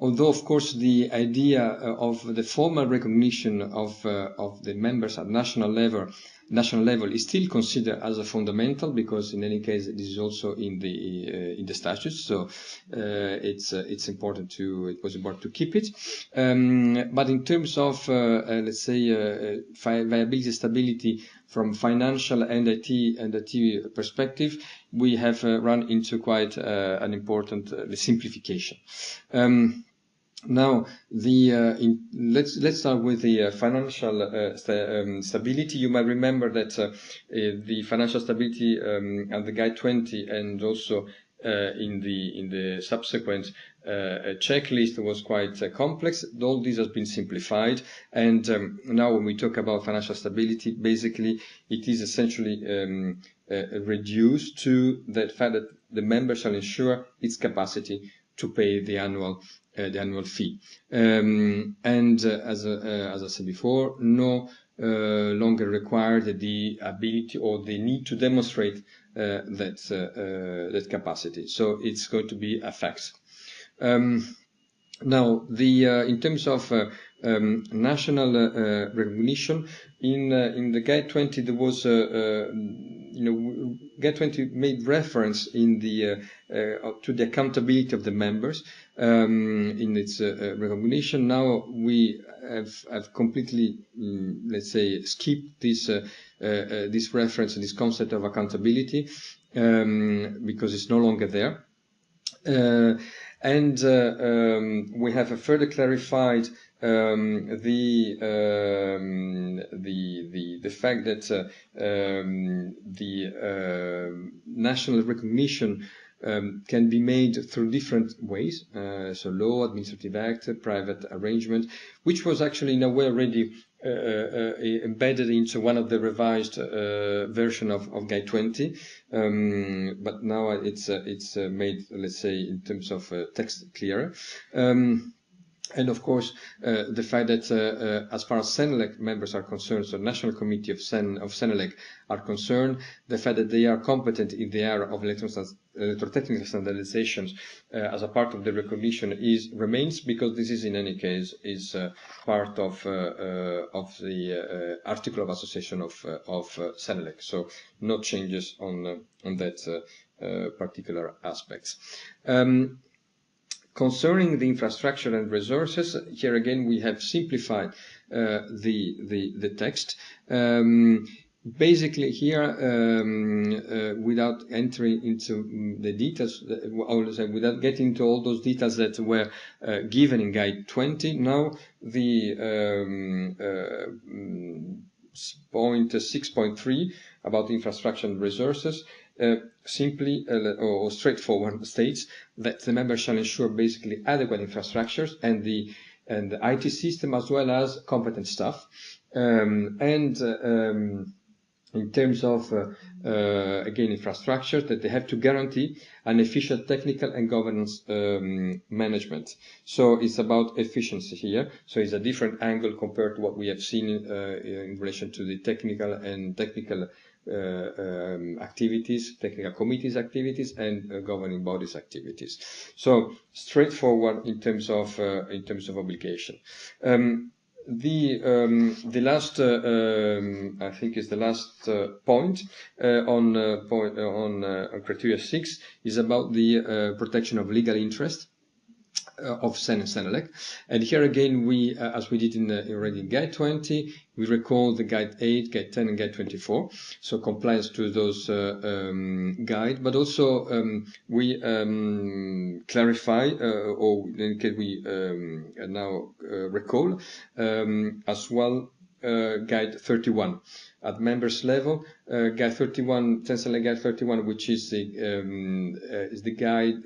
S1: Although, of course, the idea of the formal recognition of the members at national level is still considered as a fundamental, because in any case this is also in the statutes. So it was important to keep it. But in terms of let's say viability stability from financial and IT perspective, we have run into quite an important simplification. Now, let's start with the financial stability. You might remember that the financial stability and the Guide 20, and also in the subsequent checklist was quite complex. All this has been simplified, and now when we talk about financial stability, basically it is essentially reduced to the fact that the member shall ensure its capacity to pay the annual fee, and as I said before, no longer required the ability or the need to demonstrate that capacity. So it's going to be a fact. Now, in terms of national recognition, in the Guide 20 there was Guide 20 made reference in to the accountability of the members in its recognition. Now we have completely, let's say, skipped this reference, this concept of accountability, because it's no longer there. And we have further clarified the fact that the national recognition can be made through different ways, so law, administrative act, private arrangement, which was actually in a way already embedded into one of the revised version of Guide 20, but now it's made, let's say, in terms of text clearer. And of course, the fact that as far as CENELEC members are concerned, so National Committee of CENELEC are concerned, the fact that they are competent in the area of electrotechnical standardizations as a part of the recognition remains, because this is in any case part of the article of association of CENELEC. So no changes on that particular aspects. Concerning the infrastructure and resources, here again we have simplified the text. Basically here, without entering into the details, without getting into all those details that were given in Guide 20, now the point 6.3 about infrastructure and resources simply or straightforward states that the member shall ensure basically adequate infrastructures and the IT system as well as competent staff. In terms of, again, infrastructure, that they have to guarantee an efficient technical and governance management. So it's about efficiency here. So it's a different angle compared to what we have seen in relation to the technical activities, technical committees activities, and governing bodies activities. So straightforward in terms of obligation. The last, I think, is the last point on criteria 6 is about the protection of legal interest of CEN-CENELEC. And here again, we, as we did already in Guide 20, we recall the Guide 8, Guide 10, and Guide 24. So compliance to those guide, but also we clarify, or in case we now recall as well Guide 31. At members level, Guide 31, CEN-CENELEC Guide 31, which is the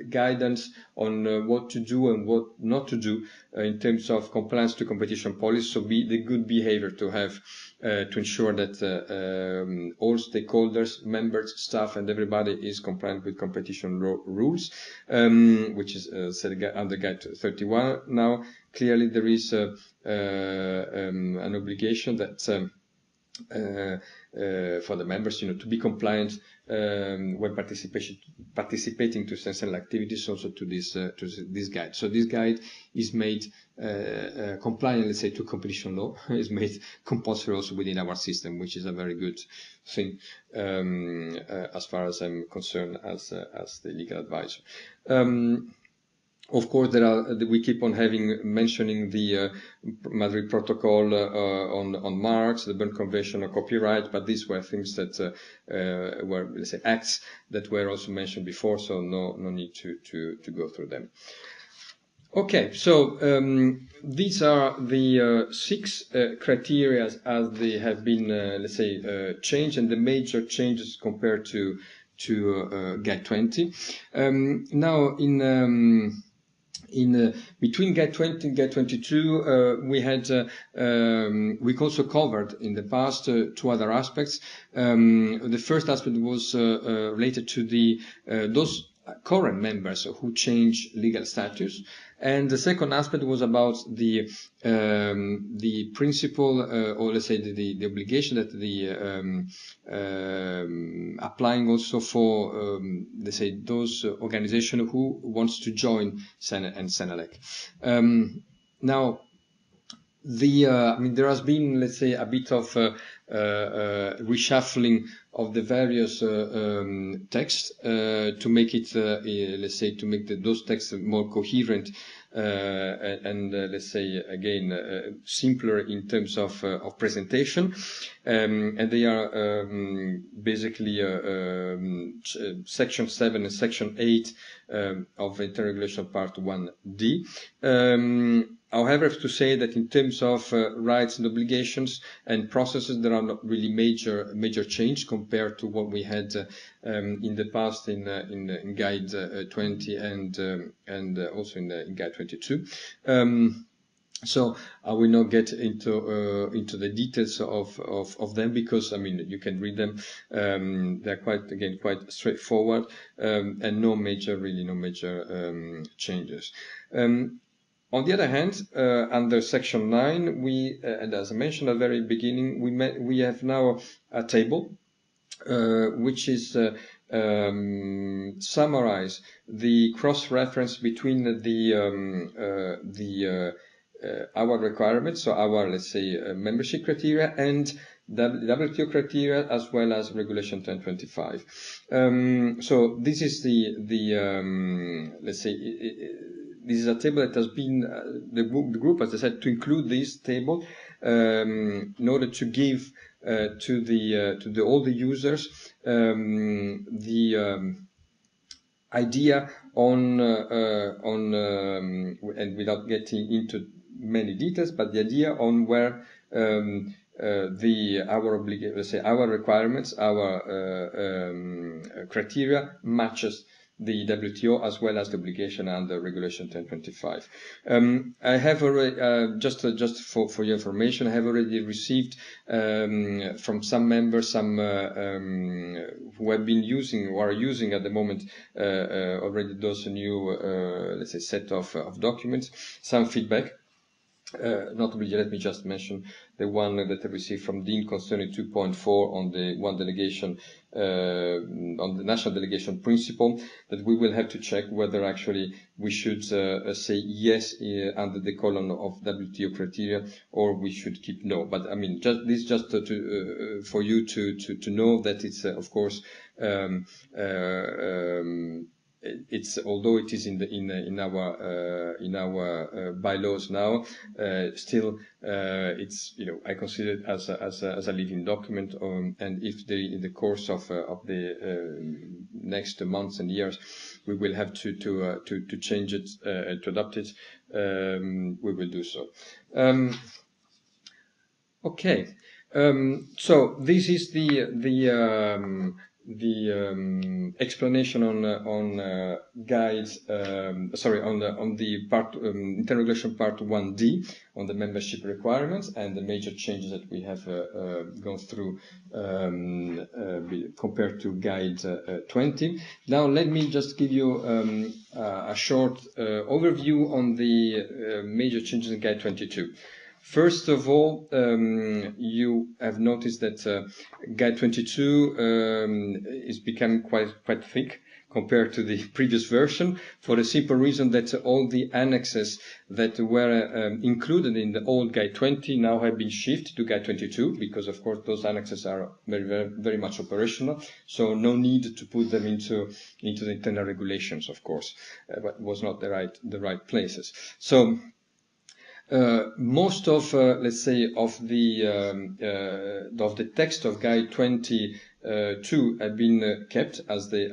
S1: guidance on what to do and what not to do in terms of compliance to competition policy. So the good behavior to have to ensure that all stakeholders, members, staff, and everybody is compliant with competition rules, which is said under Guide 31. Now, clearly there is an obligation that for the members, to be compliant when participating to CEN-CENELEC activities, also to this guide. So this guide is made compliant, let's say, to competition law. Is made compulsory also within our system, which is a very good thing as far as I'm concerned as the legal advisor. Of course, we keep on mentioning the Madrid Protocol on marks, the Berne Convention on copyright, but these were things that were, let's say, acts that were also mentioned before, so no need to go through them. Okay, so these are the 6 criteria as they have been, let's say, changed, and the major changes compared to Guide 20. Now, between Guide 20 and Guide 22, we also covered in the past 2 other aspects. The first aspect was related to those current members who change legal status, and the second aspect was about the principle, or let's say the obligation that applying also for let's say those organizations who wants to join CEN-CENELEC. Now, I mean, there has been, let's say, a bit of reshuffling of the various texts to make it, let's say, to make those texts more coherent and let's say again simpler in terms of presentation, and they are basically Section 7 and Section 8 of Internal Regulation Part 1D. However, I have to say that in terms of rights and obligations and processes, there are not really major change compared to what we had in the past in Guide 20 and also in Guide 22. So I will not get into the details of them, because I mean you can read them. They're quite straightforward, and no major changes. On the other hand, under Section 9, and as I mentioned at the very beginning, we have now a table which is summarize the cross-reference between our requirements, so our, let's say, membership criteria, and the WTO criteria, as well as Regulation 1025. So this is let's say, this is a table that has been the group has decided to include this table in order to give to all the users the idea on and without getting into many details, but the idea on where let's say our requirements, our criteria matches the WTO as well as the obligation under Regulation 1025. I have already, just for your information, I have already received from some members, some who have been using or are using at the moment already those new, let's say, set of documents, some feedback. Notably, let me just mention the one that I received from Dean concerning 2.4 on the one delegation, on the national delegation principle, that we will have to check whether actually we should say yes under the column of WTO criteria, or we should keep no. But I mean, just for you to know that it's of course it's, although it is in our bylaws now, still it's, you know, I consider it as a living document, and if in the course of the next months and years we will have to change it, to adapt it, we will do so. Okay, so this is the explanation on guides, sorry, on the part interrogation part 1D on the membership requirements and the major changes that we have gone through compared to guide 20. Now let me just give you a short overview on the major changes in guide 22. First of all, you have noticed that Guide 22 is becoming quite thick compared to the previous version, for the simple reason that all the annexes that were included in the old Guide 20 now have been shifted to Guide 22, because of course those annexes are very much operational, so no need to put them into the internal regulations, of course, but was not the right places. So most of, let's say, of the text of Guide 22 have been kept as it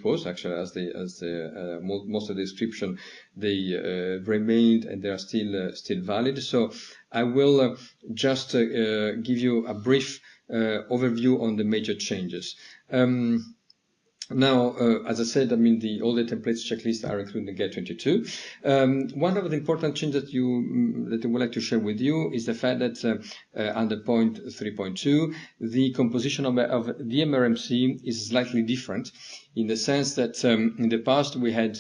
S1: was, actually, as most of the description, they remained, and they are still valid. So I will just give you a brief overview on the major changes. Now, as I said, I mean, all the templates checklist are included in Guide 22. One of the important changes that I would like to share with you is the fact that under point 3.2, the composition of the MRMC is slightly different, in the sense that in the past we had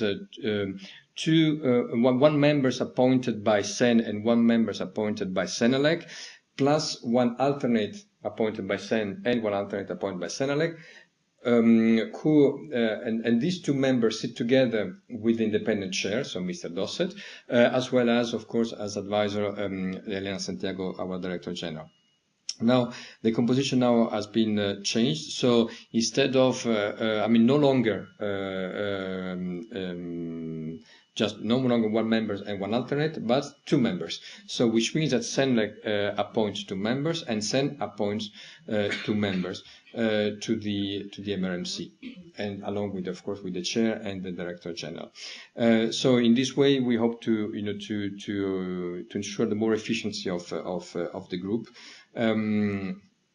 S1: one members appointed by CEN and one members appointed by CENELEC, plus one alternate appointed by CEN and one alternate appointed by CENELEC. And these two members sit together with the independent chair, so Mr. Dossett, as well as, of course, as advisor, Elena Santiago, our Director General. Now, the composition now has been changed, so instead of, no longer one member and one alternate, but two members. So, which means that CENELEC appoints two members, and CEN appoints two members to the MRMC, and along with, of course, with the chair and the Director General. So, in this way, we hope to ensure the more efficiency of the group.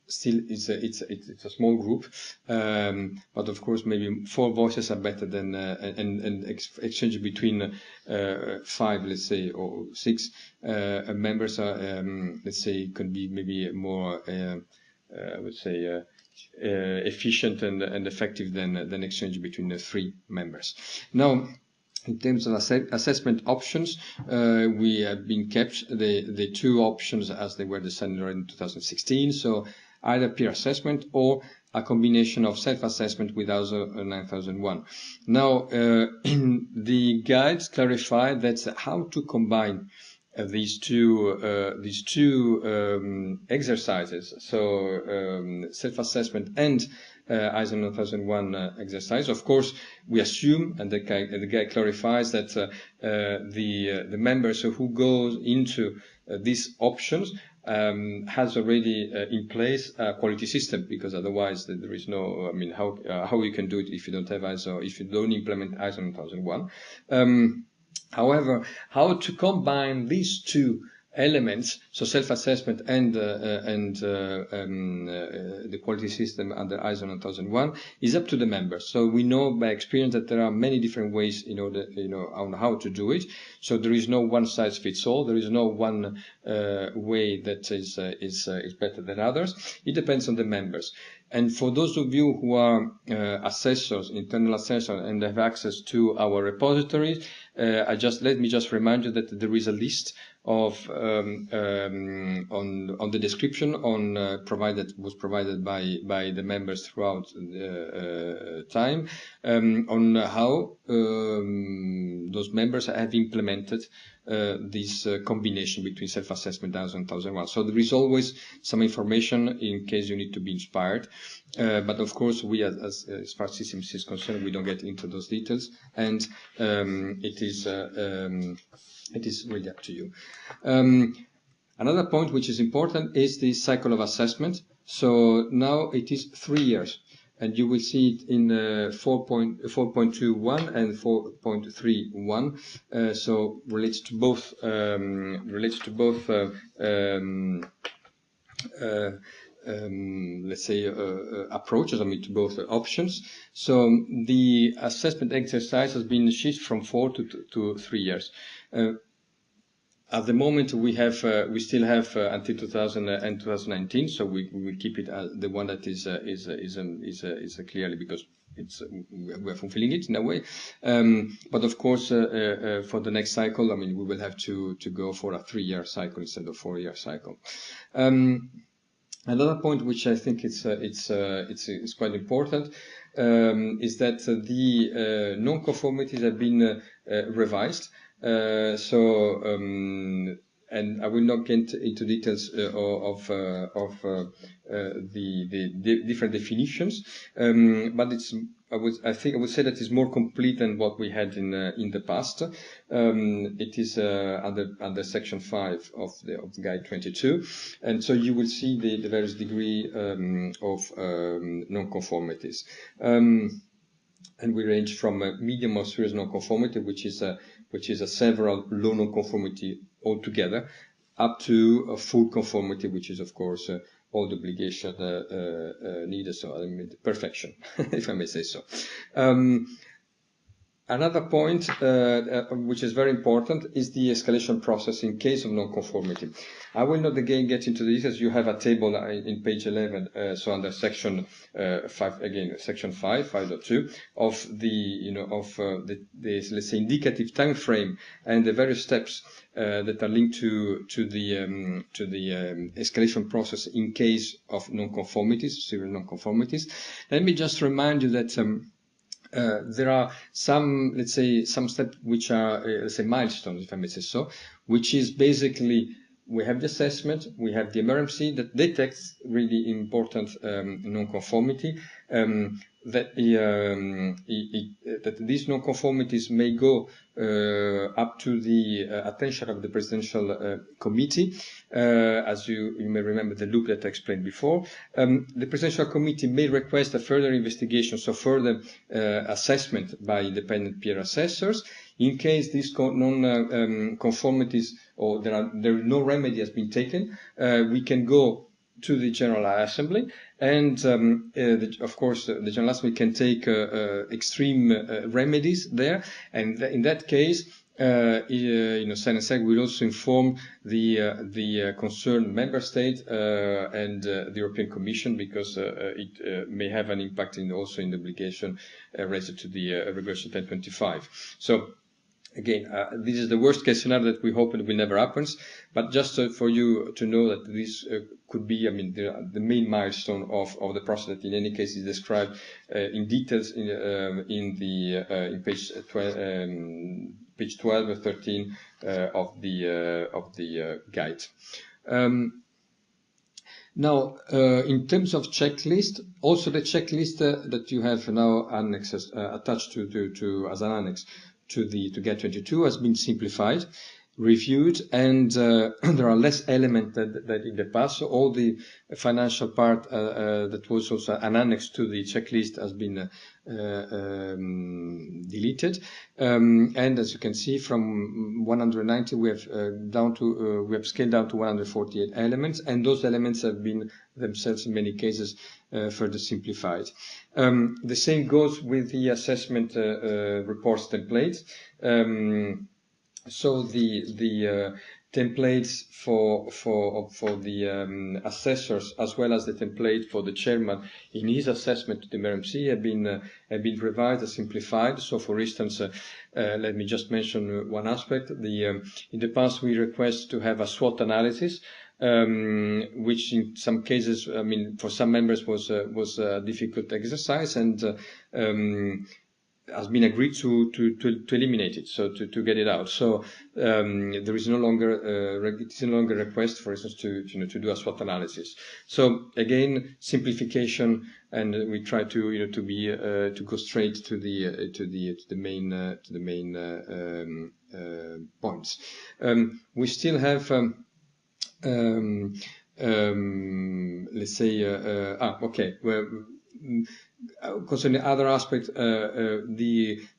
S1: Still, it's a small group, but of course, maybe 4 voices are better than and exchange between 5, let's say, or 6 members are, let's say, can be maybe more, I would say, efficient and effective than exchange between the 3 members. Now, in terms of assessment options, we have been kept the 2 options as they were decided in 2016. So either peer assessment or a combination of self-assessment with ISO 9001. Now, in the guides clarify that how to combine these two exercises, so self-assessment and ISO 9001 exercise. Of course, we assume, and the guide clarifies, that the members who go into these options has already in place a quality system, because otherwise there is no, how you can do it if you don't have ISO, if you don't implement ISO 9001. However, how to combine these two elements, so self-assessment and the quality system under ISO 9001, is up to the members. So we know by experience that there are many different ways in order, on how to do it. So there is no one size fits all. There is no one way that is better than others. It depends on the members. And for those of you who are assessors, internal assessors, and have access to our repositories, let me just remind you that there is a list of on the description was provided by the members throughout the time on how those members have implemented this combination between self-assessment and 1001. So there is always some information in case you need to be inspired. But of course, we as far as CCMC is concerned, we don't get into those details, and it is really up to you. Another point which is important is the cycle of assessment. So now it is 3 years, and you will see it in 4.21 and 4.31. So relates to both let's say approaches, to both options. So the assessment exercise has been shifted from 4 to 3 years. At the moment, we still have until 2000 and 2019. So we keep it the one that is clearly, because we are fulfilling it in a way. But of course, for the next cycle, we will have to go for a 3-year cycle instead of 4-year cycle. Another point which I think it's quite important is that the non-conformities have been revised. And I will not get into details of the different definitions, but I would say that it's more complete than what we had in the past. It is under section 5 of the Guide 22, and so you will see the various degree of non-conformities. And we range from a medium or serious non-conformity, which is a several low non-conformity altogether, up to a full conformity, which is of course all the obligation needed, so perfection, if I may say so. Another point which is very important is the escalation process in case of non-conformity. I will not again get into this, as you have a table in page 11, so under section 5, again section 5.2 of the let's say indicative time frame and the various steps that are linked to the escalation process in case of non-conformities, severe non-conformities. Let me just remind you that there are some steps which are, let's say, milestones, if I may say so, which is basically we have the assessment, we have the emergency that detects really important non-conformity, that these non-conformities may go up to the attention of the presidential committee, as you may remember the loop that I explained before. The presidential committee may request a further investigation, so further assessment by independent peer assessors. In case these non-conformities or there no remedy has been taken, we can go to the General Assembly, and of course the General Assembly can take extreme remedies there, and in that case CEN-CENELEC will also inform the concerned member state and the European Commission, because it may have an impact also in the obligation related to the Regulation 1025. So again, this is the worst case scenario that we hope it will never happen, but just for you to know that this could be, the main milestone of the process that in any case is described in details in page 12 or 13 of the guide. Now, in terms of checklist, also the checklist that you have now attached to as an annex to Guide 22 has been simplified. reviewed, and there are less elements than in the past. So all the financial part that was also an annex to the checklist has been deleted. And as you can see, from 190 we have scaled down to 148 elements, and those elements have been themselves in many cases further simplified. The same goes with the assessment reports templates. So the templates for the assessors, as well as the template for the chairman in his assessment to the MERMC, have been revised and simplified. So, for instance, let me just mention one aspect. In the past we request to have a SWOT analysis, which in some cases, I mean, for some members was a difficult exercise, and has been agreed to eliminate it, so to get it out. So there is no longer a request, for instance, to do a SWOT analysis. So again, simplification, and we try to to go straight to the main points. We still have let's say okay. Well, concerning other aspects, there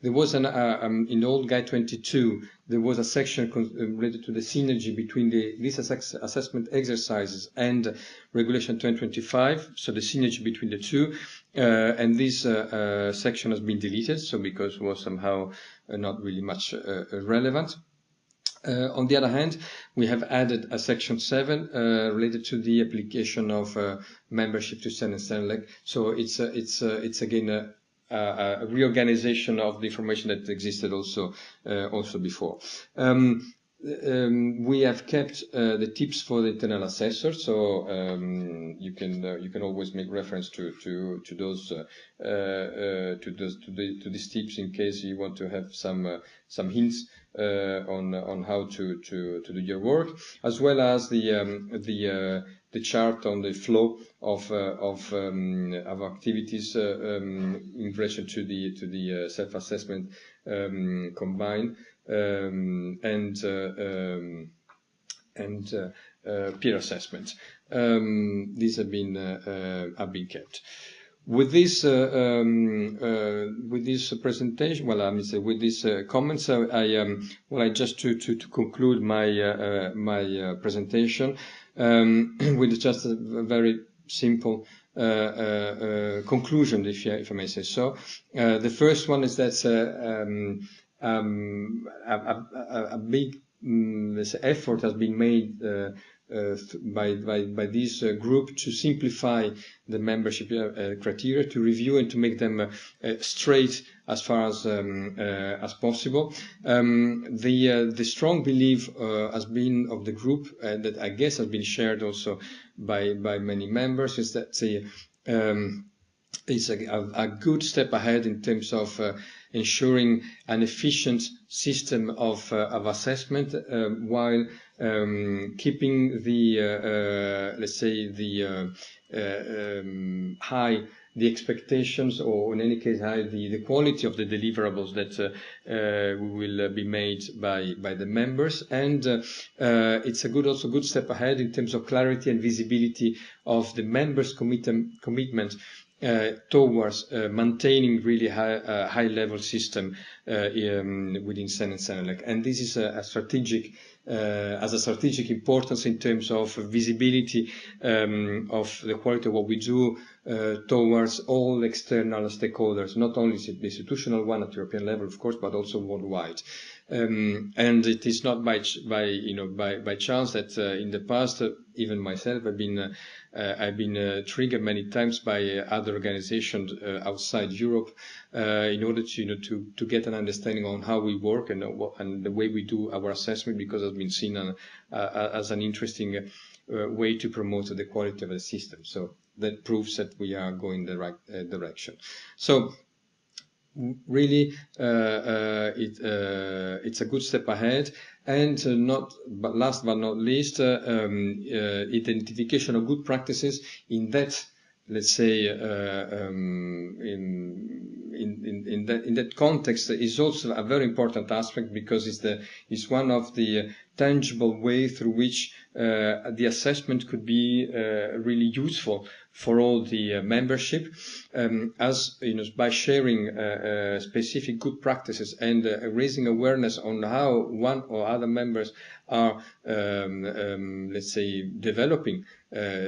S1: was in the old Guide 22, there was a section related to the synergy between these assessment exercises and Regulation 2025, so the synergy between the two, and this section has been deleted, so because it was somehow not really much relevant. On the other hand, we have added a section 7 related to the application of membership to CEN-CENELEC. So it's again a reorganization of the information that existed also before. We have kept the tips for the internal assessor, so you can always make reference to these tips in case you want to have some hints on how to do your work, as well as the chart on the flow of activities in relation to the self-assessment combined and peer assessment. These have been kept. With this presentation, well, I mean, with these comments, I just to conclude my presentation with just a very simple conclusion, if I may say so. The first one is that a big effort has been made by this group to simplify the membership criteria, to review and to make them straight as far as possible. The strong belief has been of the group, that I guess has been shared also by many members, is that it's a good step ahead in terms of ensuring an efficient system of assessment while keeping the let's say the expectations, or in any case the quality of the deliverables that will be made by the members, and it's a good step ahead in terms of clarity and visibility of the members' commitment towards maintaining really high level system within CEN-CENELEC, and this is has a strategic importance in terms of visibility of the quality of what we do towards all external stakeholders, not only the institutional one at European level, of course, but also worldwide. And it is not by chance that in the past, even myself, I've been triggered many times by other organizations outside Europe in order to get an understanding on how we work and the way we do our assessment, because it's been seen as an interesting way to promote the quality of the system. So that proves that we are going the right direction. So really, it's a good step ahead, and last but not least, identification of good practices in that, let's say, in that context is also a very important aspect, because it's one of the tangible way through which the assessment could be really useful for all the membership, as by sharing specific good practices and raising awareness on how one or other members are, let's say, developing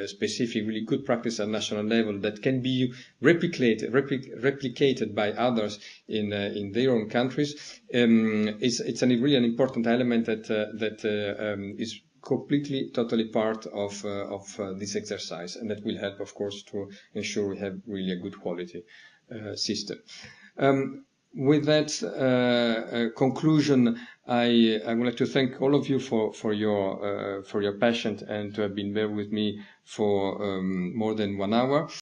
S1: specific really good practice at national level that can be replicated by others in their own countries. It's really an important element that is completely, totally part of this exercise, and that will help, of course, to ensure we have really a good quality system. With that conclusion, I would like to thank all of you for your passion and to have been there with me for more than 1 hour.